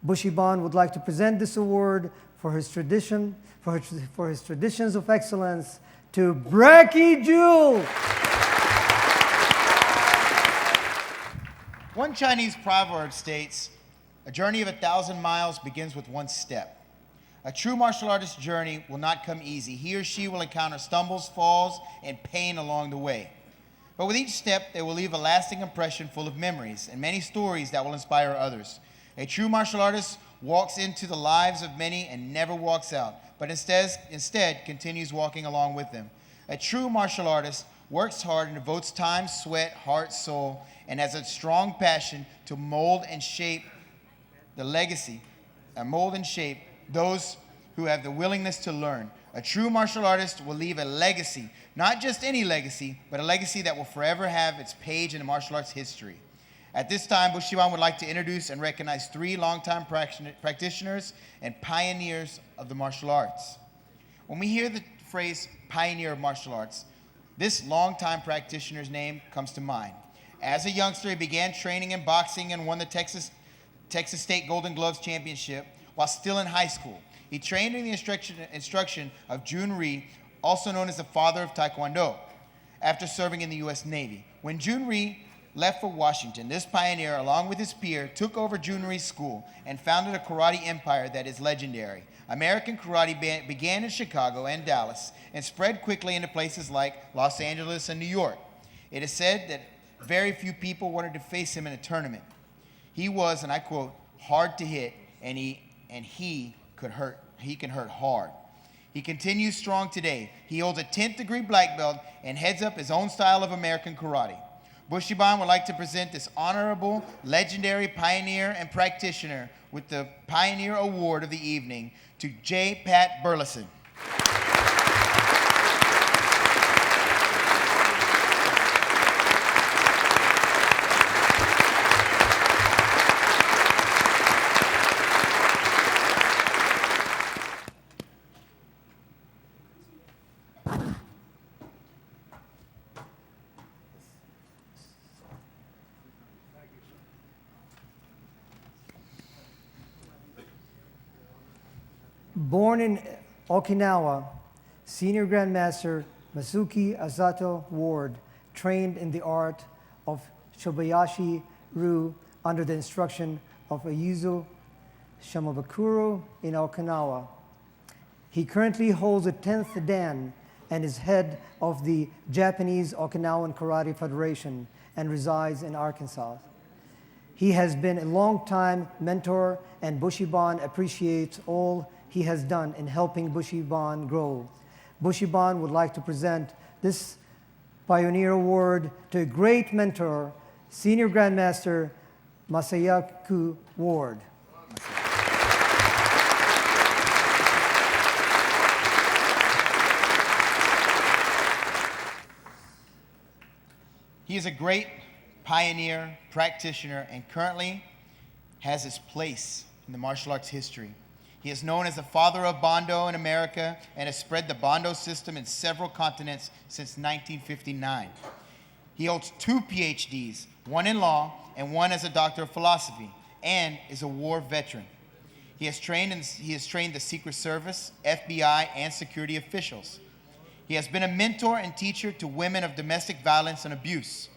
Bushi Ban would like to present this award for his traditions of excellence to Bracky Jewel. One Chinese proverb states, "A journey of 1,000 miles begins with one step." A true martial artist's journey will not come easy. He or she will encounter stumbles, falls, and pain along the way. But with each step, they will leave a lasting impression full of memories and many stories that will inspire others. A true martial artist walks into the lives of many and never walks out, but instead continues walking along with them. A true martial artist works hard and devotes time, sweat, heart, soul, and has a strong passion to mold and shape the legacy, mold and shape those who have the willingness to learn. A true martial artist will leave a legacy, not just any legacy, but a legacy that will forever have its page in the martial arts history. At this time, Bushi Ban would like to introduce and recognize 3 longtime practitioners and pioneers of the martial arts. When we hear the phrase pioneer of martial arts, this longtime practitioner's name comes to mind. As a youngster, he began training in boxing and won the Texas State Golden Gloves Championship while still in high school. He trained in the instruction of Jun Rhee, also known as the father of Taekwondo, after serving in the U.S. Navy. When Jun Rhee left for Washington, this pioneer, along with his peer, took over Jun Rhee's school and founded a karate empire that is legendary. American karate began in Chicago and Dallas and spread quickly into places like Los Angeles and New York. It is said that very few people wanted to face him in a tournament. He was, and I quote, hard to hit and he can hurt hard. He continues strong today. He holds a 10th degree black belt and heads up his own style of American karate. Bushi Ban would like to present this honorable, legendary pioneer and practitioner with the Pioneer Award of the evening to J. Pat Burleson. Born in Okinawa, Senior Grandmaster Masuki Asato Ward trained in the art of Shobayashi Ryu under the instruction of Ayuzo Shimabukuro in Okinawa. He currently holds a 10th Dan and is head of the Japanese Okinawan Karate Federation and resides in Arkansas. He has been a long-time mentor, and Bushi Ban appreciates all he has done in helping Bushi Ban grow. Bushi Ban would like to present this Pioneer Award to a great mentor, Senior Grandmaster Masayaku Ward. He is a great pioneer, practitioner, and currently has his place in the martial arts history. He is known as the father of Bando in America and has spread the Bando system in several continents since 1959. He holds 2 PhDs, one in law and one as a doctor of philosophy, and is a war veteran. He has trained the Secret Service, FBI, and security officials. He has been a mentor and teacher to women of domestic violence and abuse.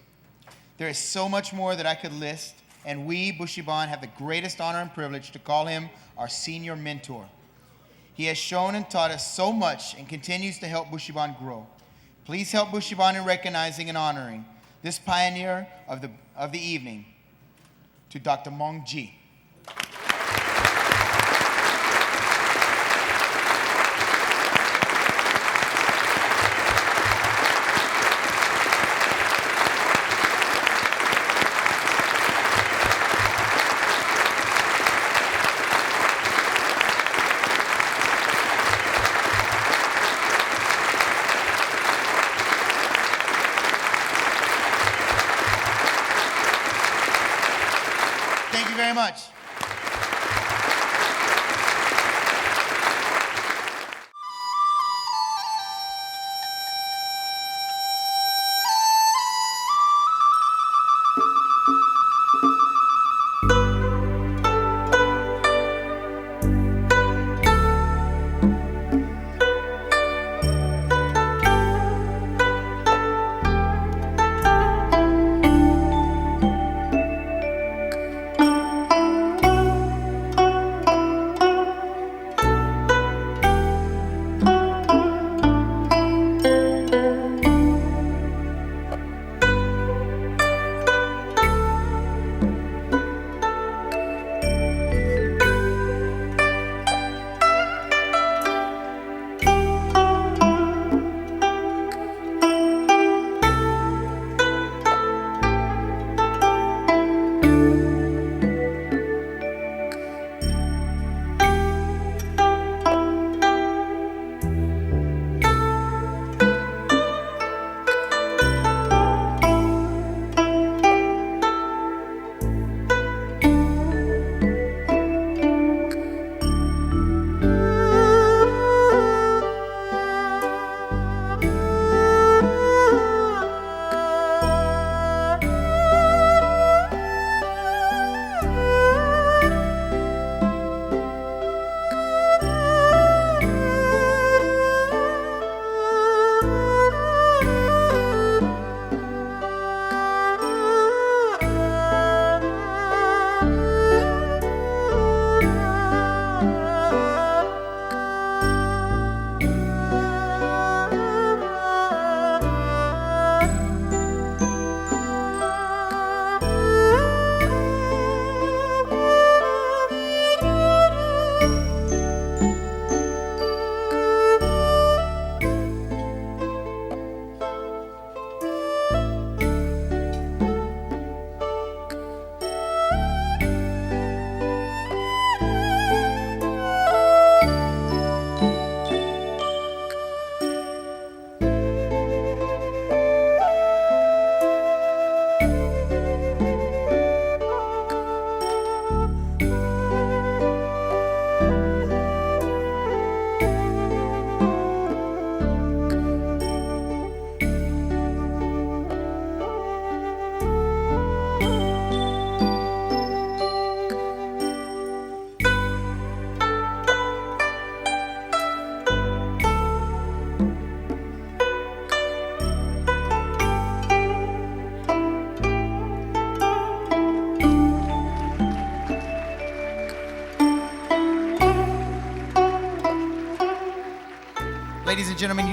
There is so much more that I could list, and we, Bushi Ban, have the greatest honor and privilege to call him our senior mentor. He has shown and taught us so much and continues to help Bushi Ban grow. Please help Bushi Ban in recognizing and honoring this pioneer of the evening, to Dr. Mong Ji. Thank you very much.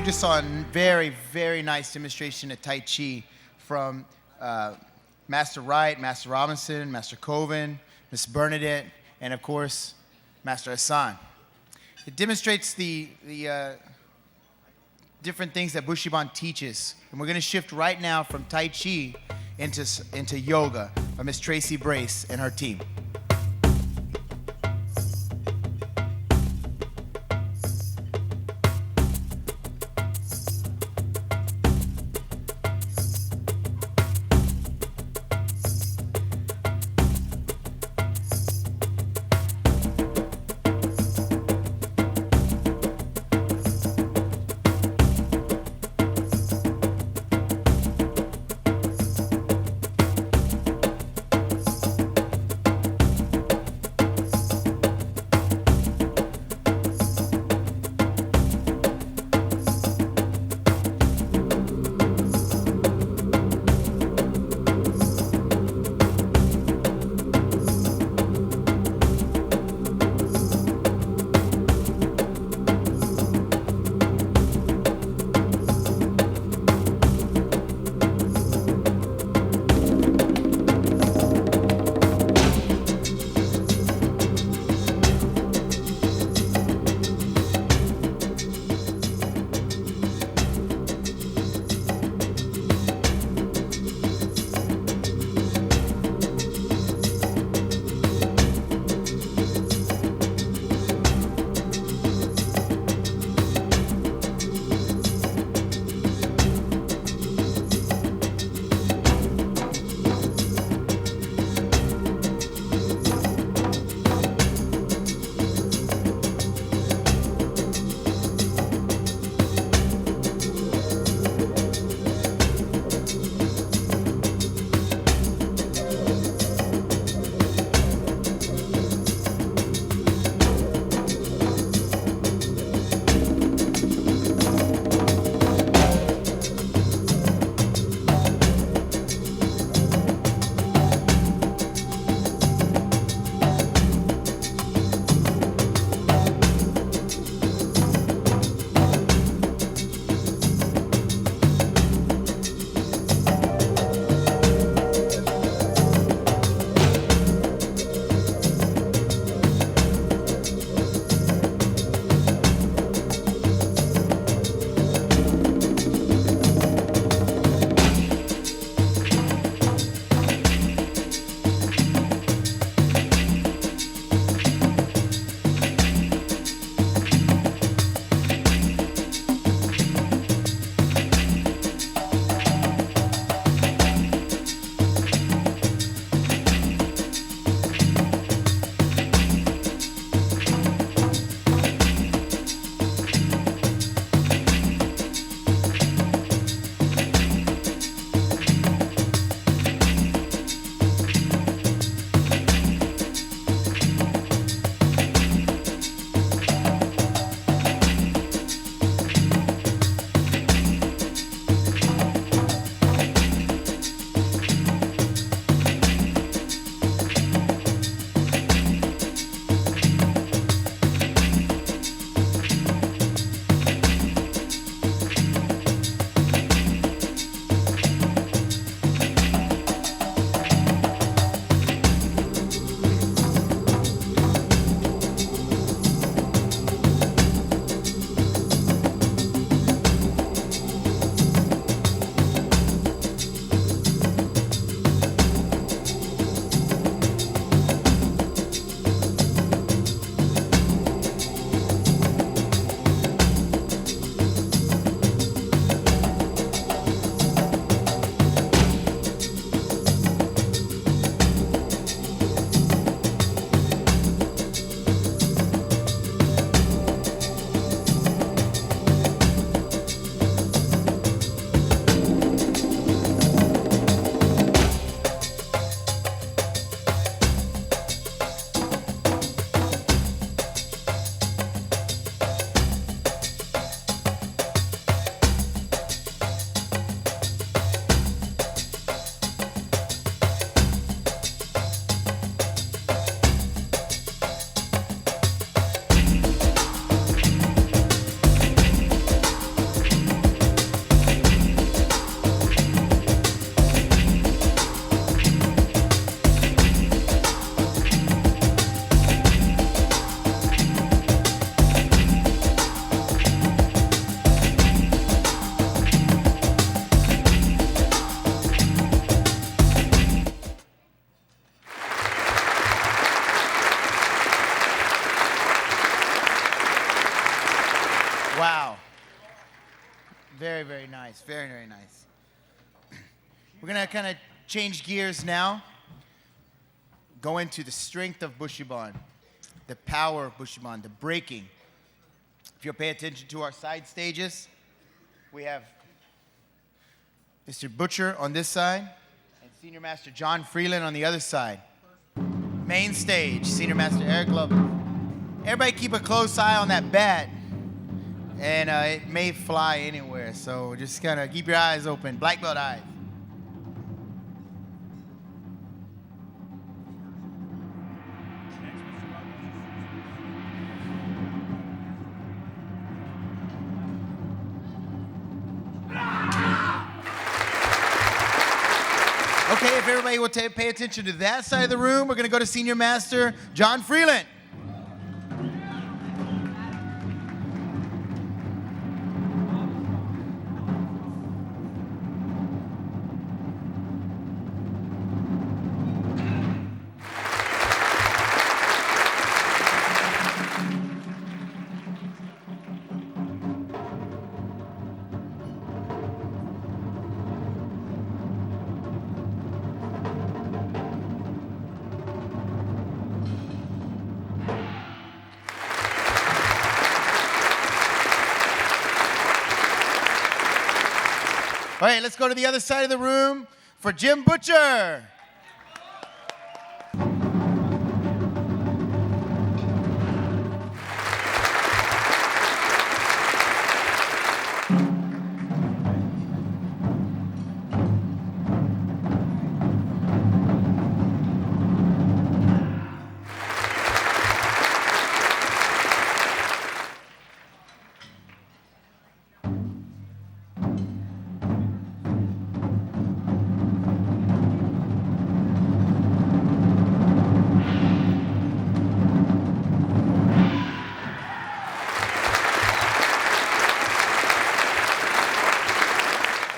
just saw a very, very nice demonstration of Tai Chi from Master Wright, Master Robinson, Master Coven, Miss Bernadette, and of course, Master Hassan. It demonstrates the different things that Bushi Ban teaches. And we're going to shift right now from Tai Chi into yoga by Miss Tracy Brace and her team. We're going to kind of change gears now. Go into the strength of Bushi Ban, the power of Bushi Ban, the breaking. If you'll pay attention to our side stages, we have Mr. Butcher on this side and Senior Master John Freeland on the other side. Main stage, Senior Master Eric Love. Everybody keep a close eye on that bat, and it may fly anywhere, so just kind of keep your eyes open, black belt eyes. Okay, if everybody will pay attention to that side of the room, we're going to go to Senior Master John Freeland. All right, let's go to the other side of the room for Jim Butcher.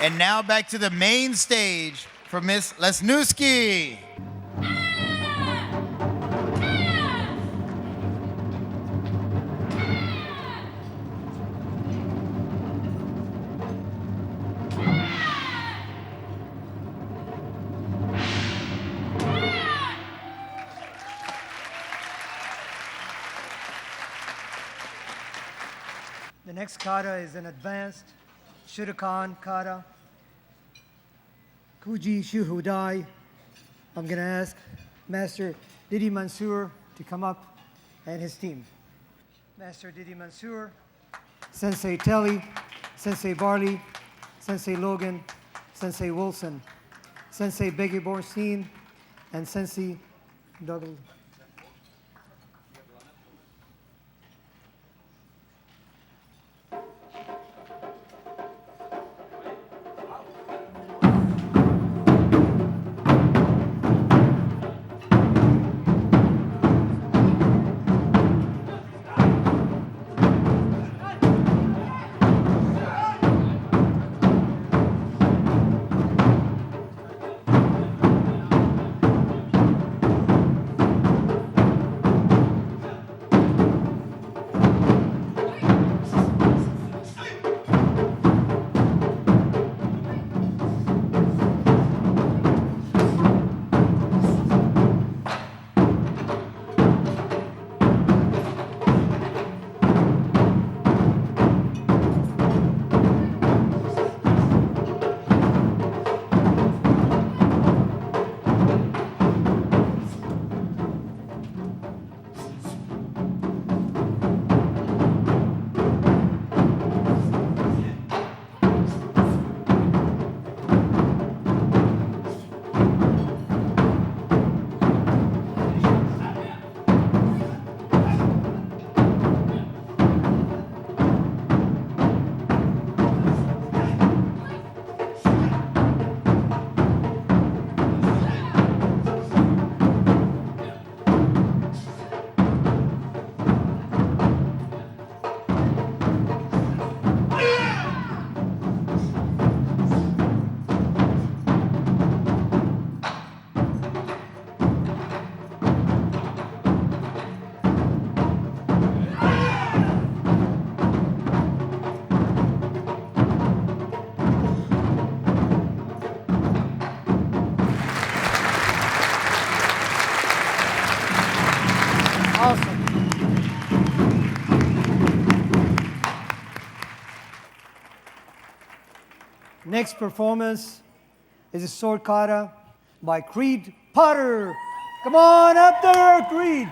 And now back to the main stage for Miss Lesniewski. The next kata is an advanced Shurikan kata, Kuji Shuhudai. I'm going to ask Master Didi Mansour to come up and his team. Master Didi Mansour, Sensei Telly, Sensei Barley, Sensei Logan, Sensei Wilson, Sensei Beggy Borstein, and Sensei Douglas. next performance is a sword kata by Creed Potter. Come on up there, Creed.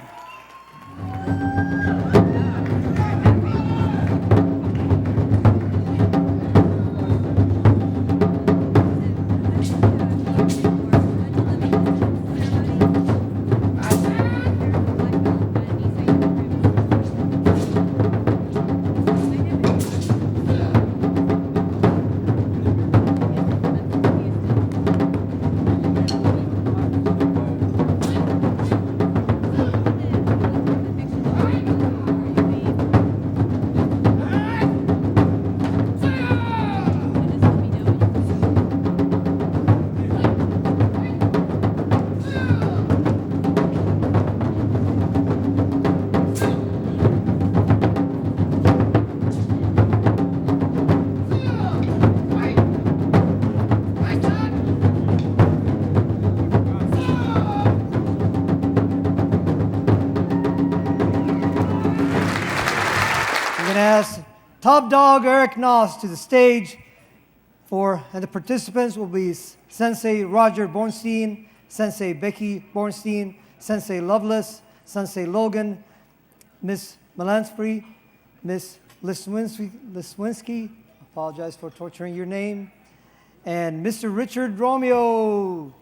Ask Top Dog Eric Noss to the stage and the participants will be Sensei Roger Bornstein, Sensei Becky Bornstein, Sensei Loveless, Sensei Logan, Miss Melansbury, Miss Liswinsky, apologize for torturing your name, and Mr. Richard Romeo.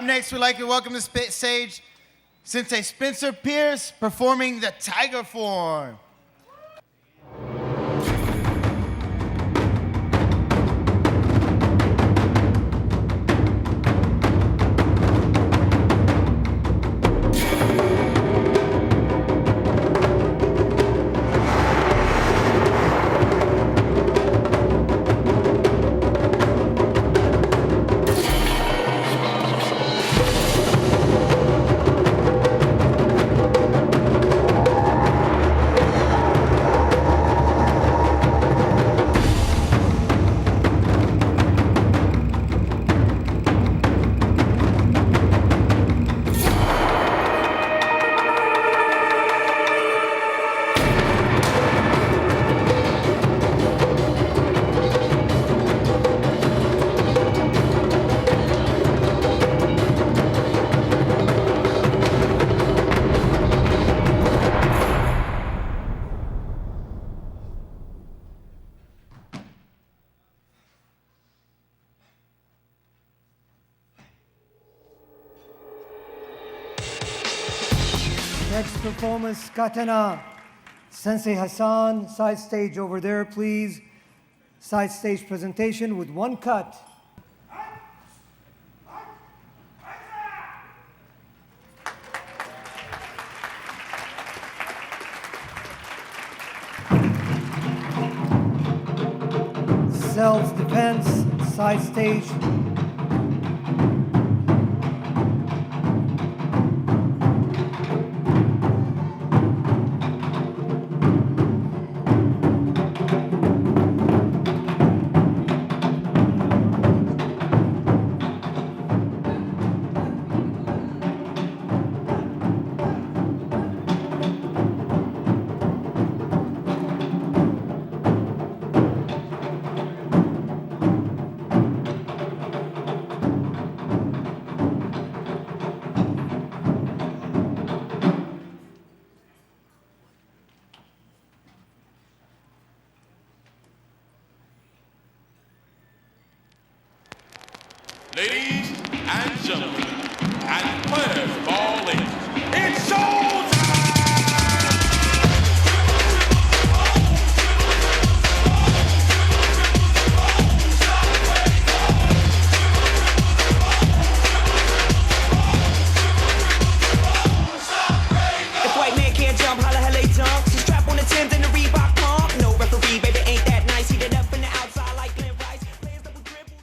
Up next, we'd like to welcome to the stage Sensei Spencer Pierce performing the Tiger Form. Next performance, Katana. Sensei Hassan, side stage over there, please. Side stage presentation with one cut. Self-defense, side stage. Ladies and gentlemen, and players of all ages, it's showtime! If white man can't jump, holla hella jump. So strap on the Timbs and the Reebok pump. No referee, baby, ain't that nice. Heat it up from the outside like Glenn Rice. Players double dribble.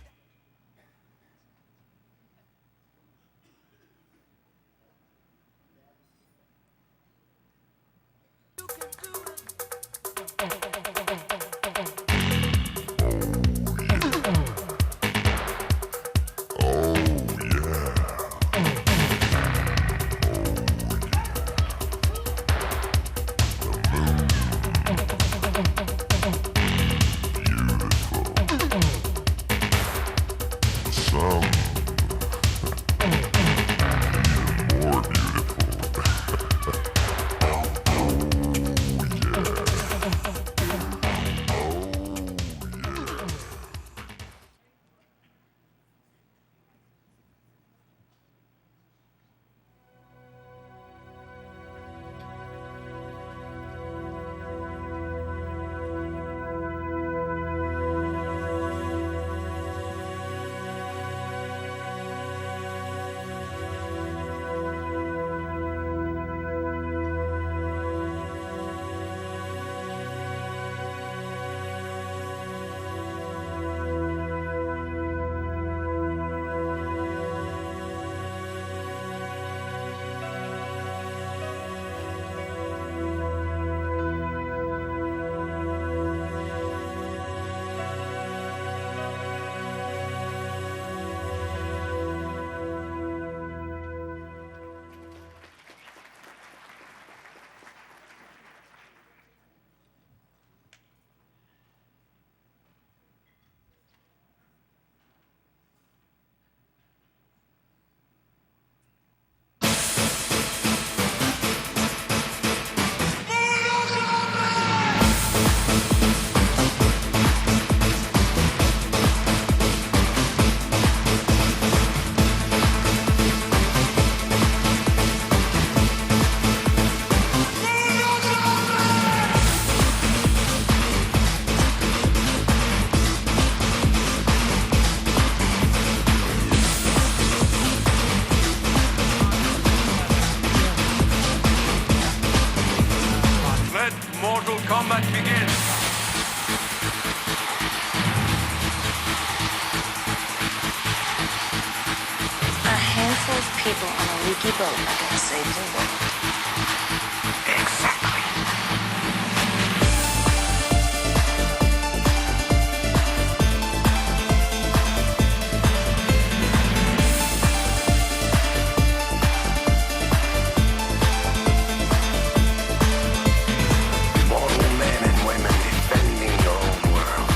Mortal Kombat begins! A handful of people on a leaky boat are gonna save the world. Exactly. Mortal men and women defending your own world.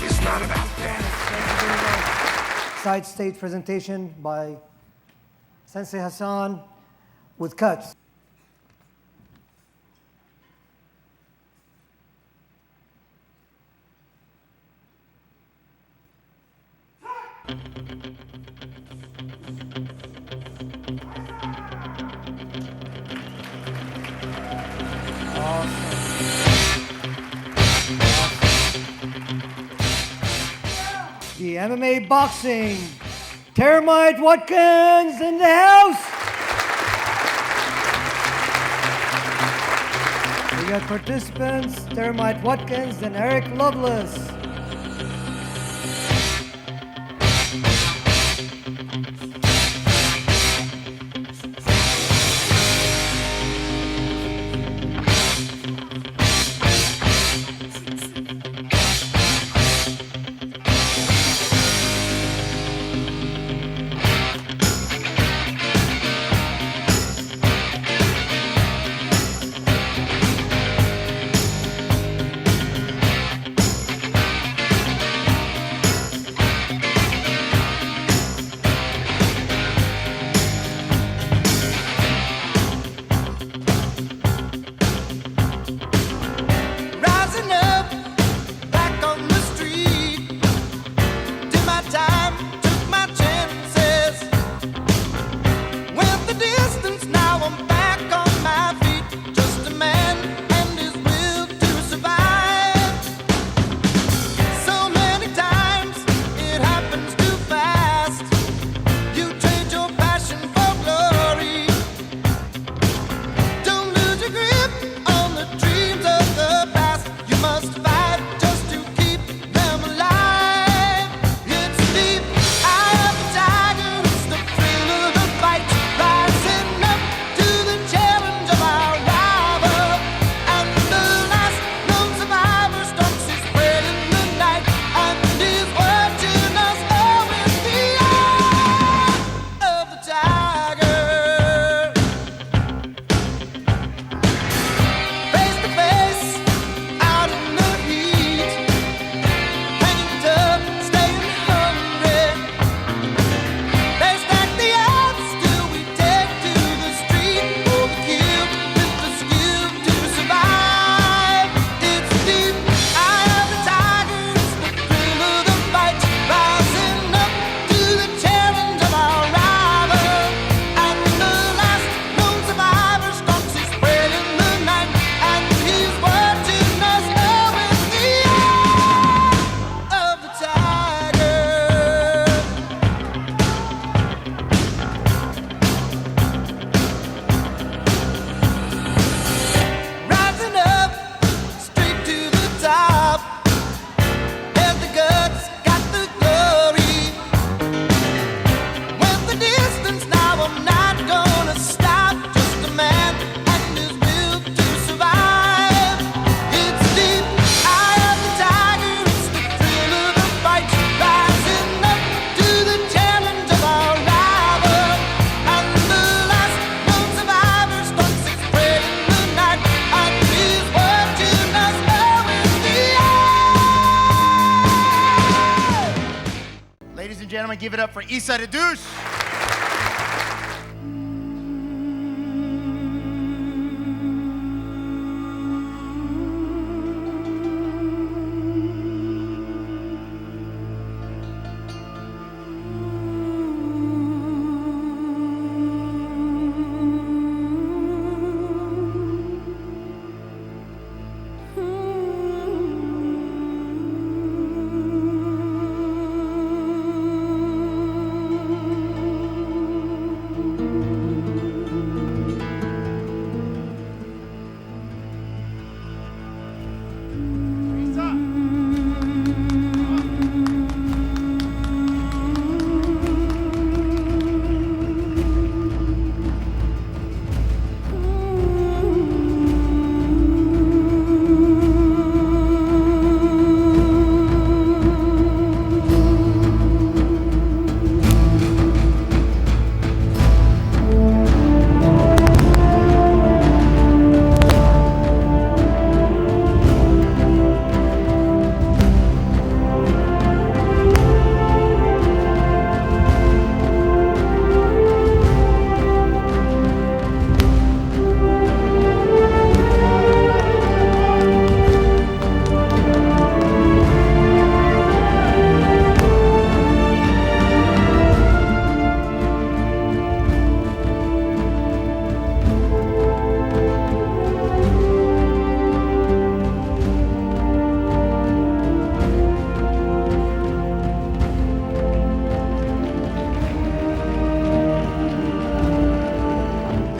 It's not about death. Side stage presentation by Sensei Hassan with cuts. the MMA boxing, Termite Watkins in the house. We got participants, Termite Watkins and Eric Lovelace. Rising up, back on the street. Did my time, took my chances. Went the distance, now I'm back on my feet. Just a man and his will to survive. So many times it happens too fast. You trade your passion for glory. Don't lose your grip on the dreams of the past. You must fight just to keep them alive. It's the eye of the tiger, it's the thrill of the fight. Rising up to the challenge of our rival. And the last known survivor stalks his prey in the night. And is watching us all with the eye of the tiger. Face to face, out in the heat, hanging tough, staying hungry. They stack the odds till we take to the street for the kill with the skill to survive. It's the eye of the tiger, it's the thrill of the fight. Rising up to the challenge of our rival. And the last known survivor stalks his prey in the night. And he's watching us all with the eye of the tiger. Rising up, straight to the top. Had the guts, got the glory. Went the distance, now I'm not gonna stop. Just a man and his will to survive. It's the eye of the tiger, it's the thrill of the fight. Rising up to the challenge of our rival. And the last known survivor stalks his prey in the night. And he's watching us all with the eye. Ladies and gentlemen, give it up for Issa the Douche.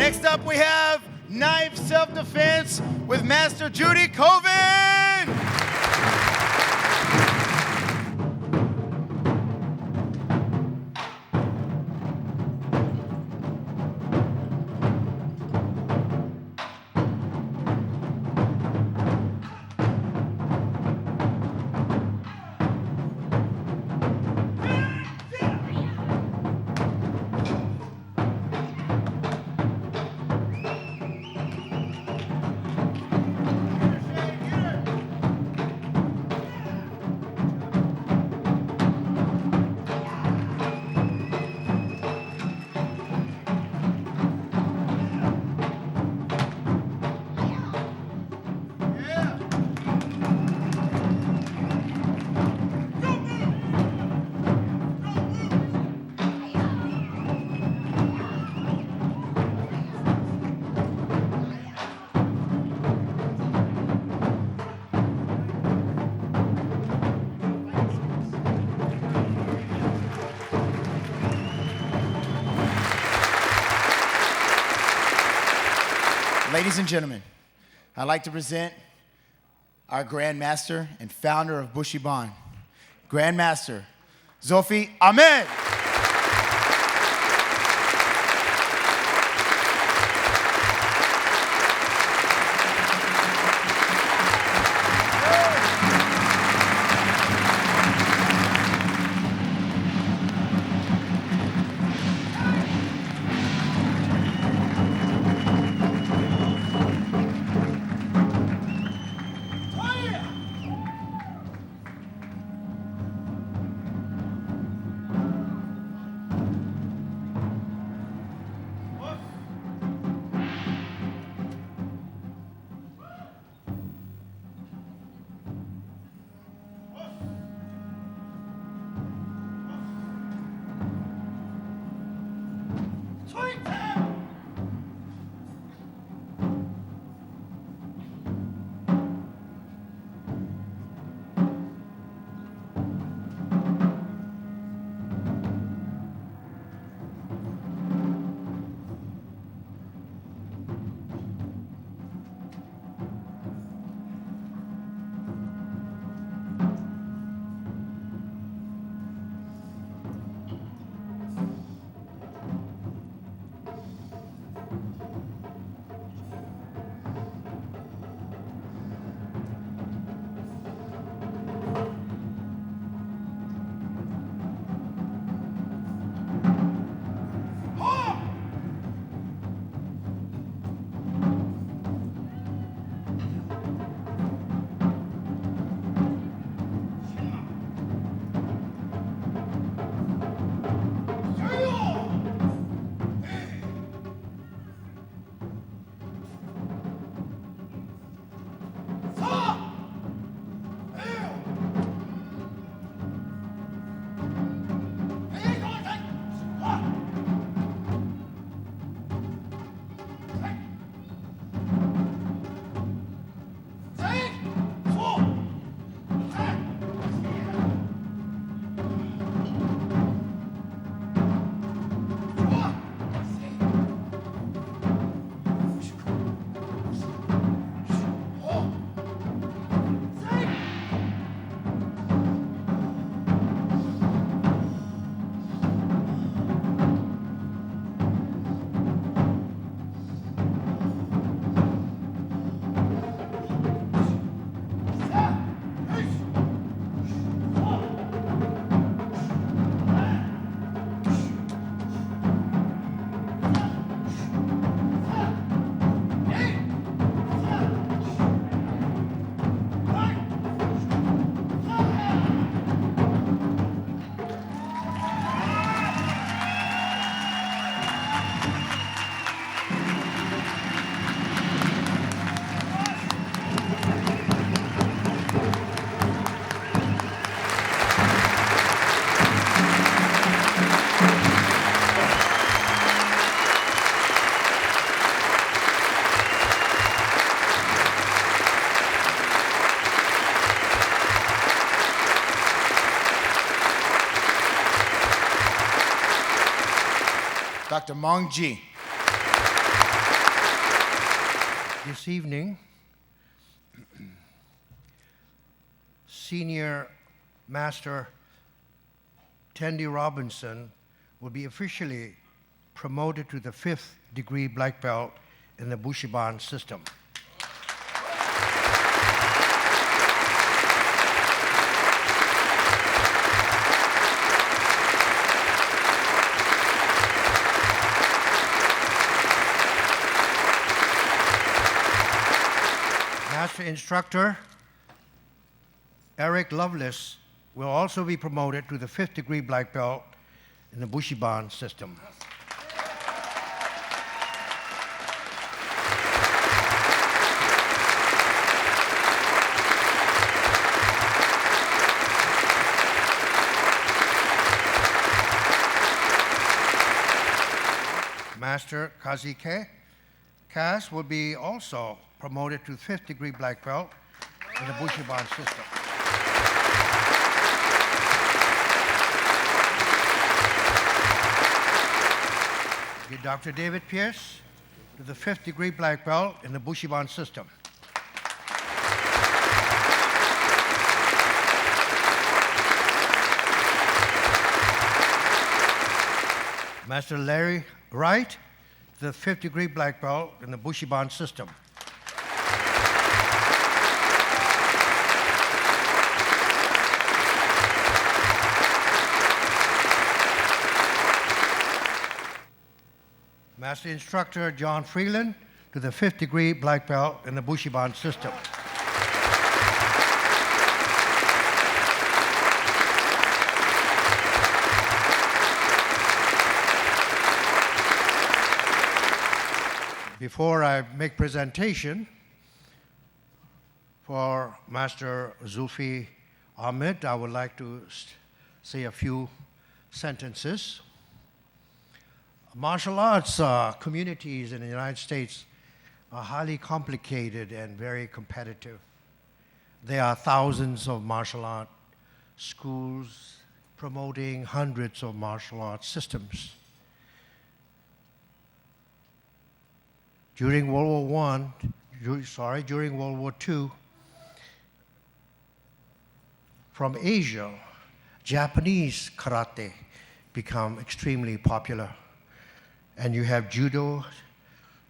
Next up, we have knife self-defense with Master Judy Colvin. Ladies and gentlemen, I'd like to present our Grand Master and founder of Bushi Ban, Grand Master Zofi Ahmed. Dr. Mong Ji. This evening, Senior Master Tandy Robinson will be officially promoted to the 5th degree black belt in the Bushi Ban system. Master Instructor Eric Lovelace will also be promoted to the 5th degree black belt in the Bushi Ban system. Master Kazike Kaz will be also promoted to 5th degree black belt in the Bushi Ban system. Dr. David Pierce to the 5th degree black belt in the Bushi Ban system. Master Larry Wright to the 5th degree black belt in the Bushi Ban system. Master Instructor John Freeland to the 5th degree black belt in the Bushi Ban system. Before I make presentation for Master Zulfi Ahmed, I would like to say a few sentences. Martial arts communities in the United States are highly complicated and very competitive. There are thousands of martial art schools promoting hundreds of martial arts systems. During World War during World War II, from Asia, Japanese karate become extremely popular. And you have judo,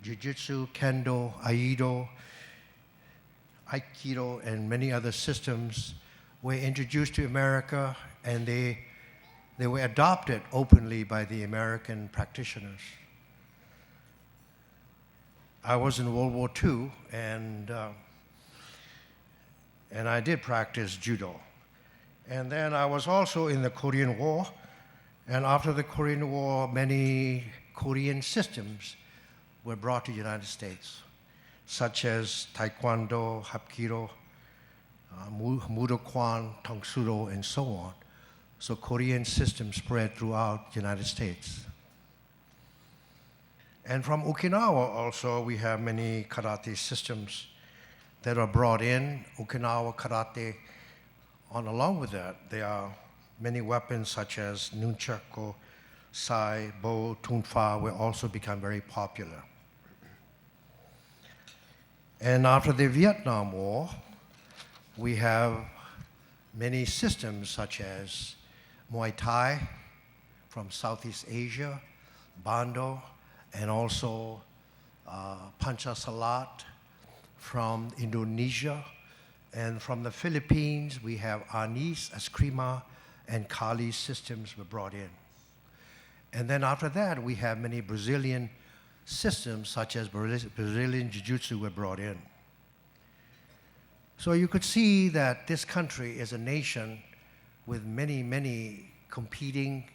jiu-jitsu, kendo, aikido, and many other systems were introduced to America, and they were adopted openly by the American practitioners. I was in World War II, and I did practice judo. And then I was also in the Korean War, and after the Korean War, many Korean systems were brought to the United States, such as Taekwondo, Hapkido, Mudokwan, Tongsudo, and so on. So Korean systems spread throughout the United States. And from Okinawa also, we have many karate systems that are brought in. Okinawa karate, along with that, there are many weapons such as nunchaku, sai, bo, tunfa will also become very popular. And after the Vietnam War, we have many systems such as Muay Thai from Southeast Asia, Bando, and also Pancha Salat from Indonesia. And from the Philippines, we have Anis, Eskrima, and Kali systems were brought in. And then after that, we have many Brazilian systems, such as Brazilian Jiu-Jitsu were brought in. So you could see that this country is a nation with many, many competing,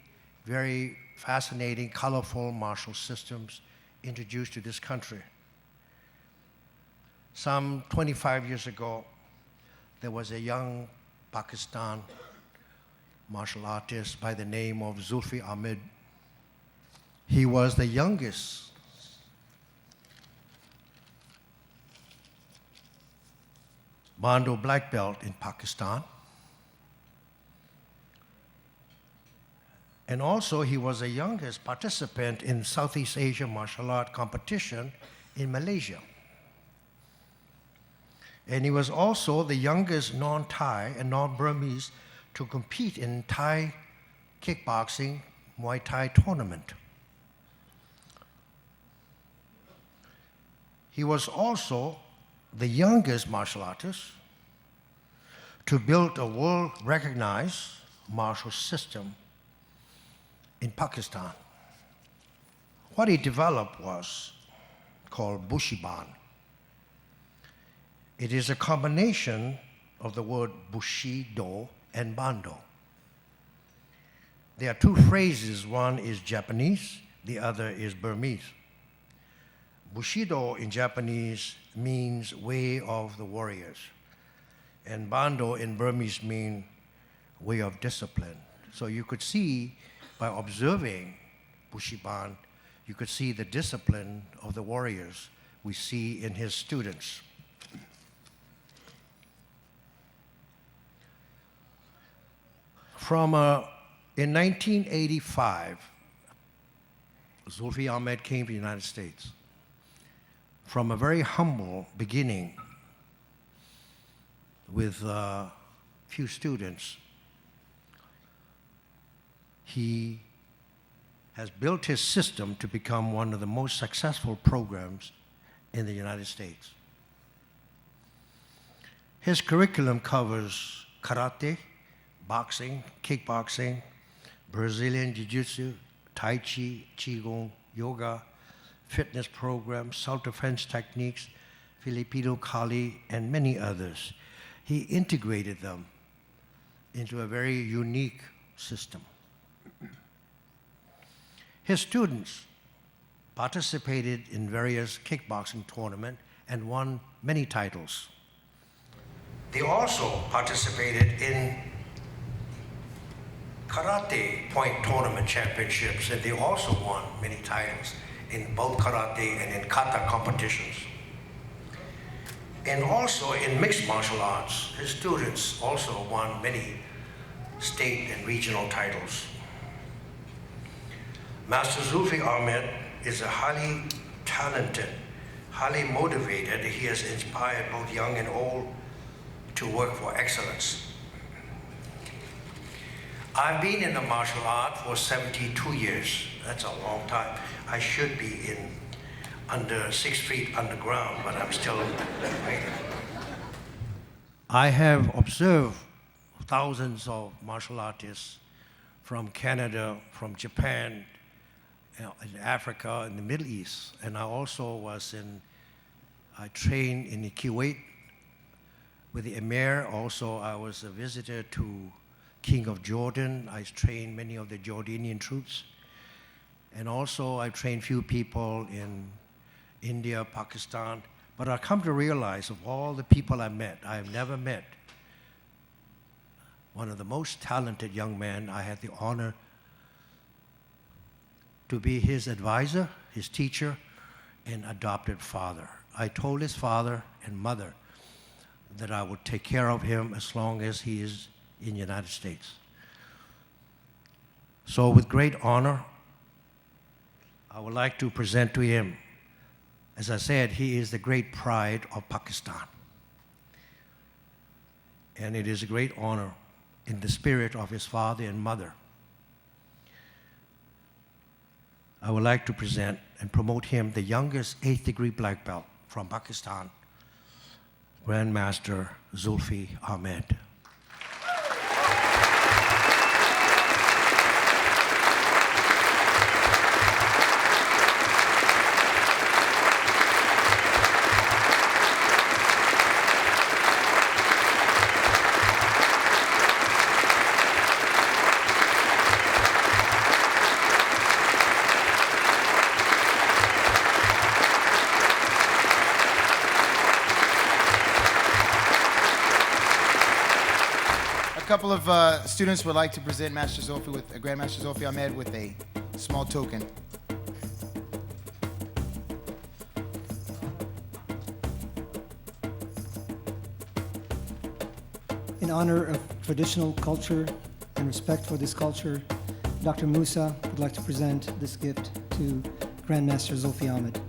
very fascinating, colorful martial systems introduced to this country. Some 25 years ago, there was a young Pakistan martial artist by the name of Zulfi Ahmed. He was the youngest Bando black belt in Pakistan. And also, he was the youngest participant in Southeast Asia martial art competition in Malaysia. And he was also the youngest non-Thai and non-Burmese to compete in Thai kickboxing Muay Thai tournament. He was also the youngest martial artist to build a world-recognized martial system in Pakistan. What he developed was called Bushi Ban. It is a combination of the word Bushido and Bando. There are two phrases. One is Japanese, the other is Burmese. Bushido in Japanese means way of the warriors, and Bando in Burmese means way of discipline. So you could see by observing Bushi Ban, you could see the discipline of the warriors we see in his students. In 1985, Zulfi Ahmed came to the United States. From a very humble beginning with a few students, he has built his system to become one of the most successful programs in the United States. His curriculum covers karate, boxing, kickboxing, Brazilian Jiu-Jitsu, Tai Chi, Qigong, yoga, fitness programs, self-defense techniques, Filipino Kali, and many others. He integrated them into a very unique system. His students participated in various kickboxing tournaments and won many titles. They also participated in karate point tournament championships, and they also won many titles in both karate and in kata competitions. And also in mixed martial arts, his students also won many state and regional titles. Master Zulfi Ahmed is a highly talented, highly motivated. He has inspired both young and old to work for excellence. I've been in the martial art for 72 years. That's a long time. I should be in under 6 feet underground, but I'm still right. I have observed thousands of martial artists from Canada, from Japan, in Africa, in the Middle East. And I also I trained in the Kuwait with the Emir. Also, I was a visitor to King of Jordan. I trained many of the Jordanian troops. And also I trained few people in India, Pakistan. But I come to realize of all the people I met, I have never met one of the most talented young men. I had the honor to be his advisor, his teacher, and adopted father. I told his father and mother that I would take care of him as long as he is in the United States. So with great honor, I would like to present to him, as I said, he is the great pride of Pakistan. And it is a great honor in the spirit of his father and mother. I would like to present and promote him, the youngest 8th degree black belt from Pakistan, Grandmaster Zulfi Ahmed. A couple of students would like to present Master Zulfi Grandmaster Zulfi Ahmed with a small token. In honor of traditional culture and respect for this culture, Dr. Musa would like to present this gift to Grandmaster Zulfi Ahmed.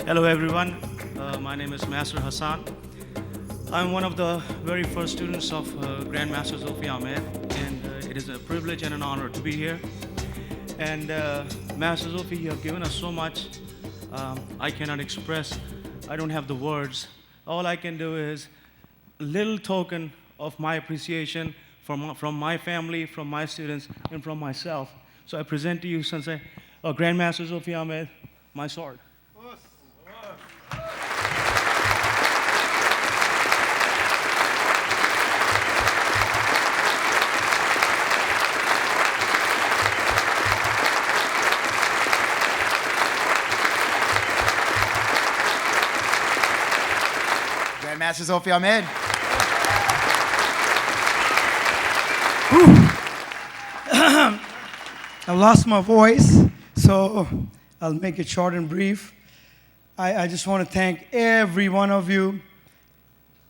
Hello everyone, my name is Master Hassan. I'm one of the very first students of Grandmaster Zofi Ahmed, and it is a privilege and an honor to be here. And Master Zofi, you have given us so much. I cannot express, I don't have the words. All I can do is a little token of my appreciation from my family, from my students, and from myself. So I present to you, Sensei, Grandmaster Zofi Ahmed, my sword. Grandmaster Zofi Ahmed. I lost my voice, so I'll make it short and brief. I just want to thank every one of you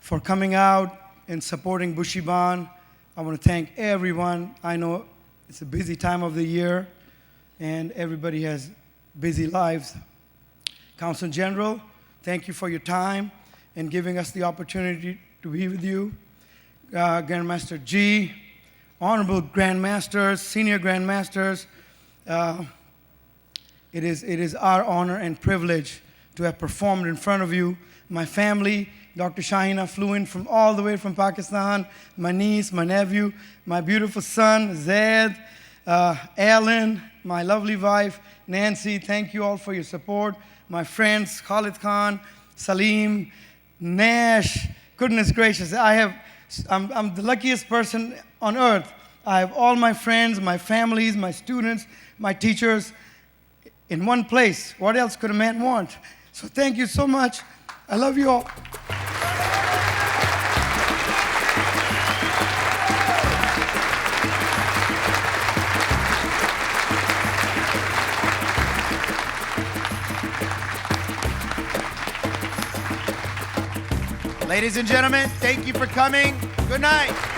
for coming out and supporting Bushi Ban. I want to thank everyone. I know it's a busy time of the year, and everybody has busy lives. Council General, thank you for your time and giving us the opportunity to be with you. Grandmaster G, Honorable Grandmasters, Senior Grandmasters, it is our honor and privilege to have performed in front of you. My family, Dr. Shahina flew in from all the way from Pakistan, my niece, my nephew, my beautiful son, Zaid, Alan, my lovely wife, Nancy, thank you all for your support. My friends, Khalid Khan, Salim, Nash, goodness gracious, I'm the luckiest person on earth. I have all my friends, my families, my students, my teachers in one place. What else could a man want? So thank you so much. I love you all. Ladies and gentlemen, thank you for coming. Good night.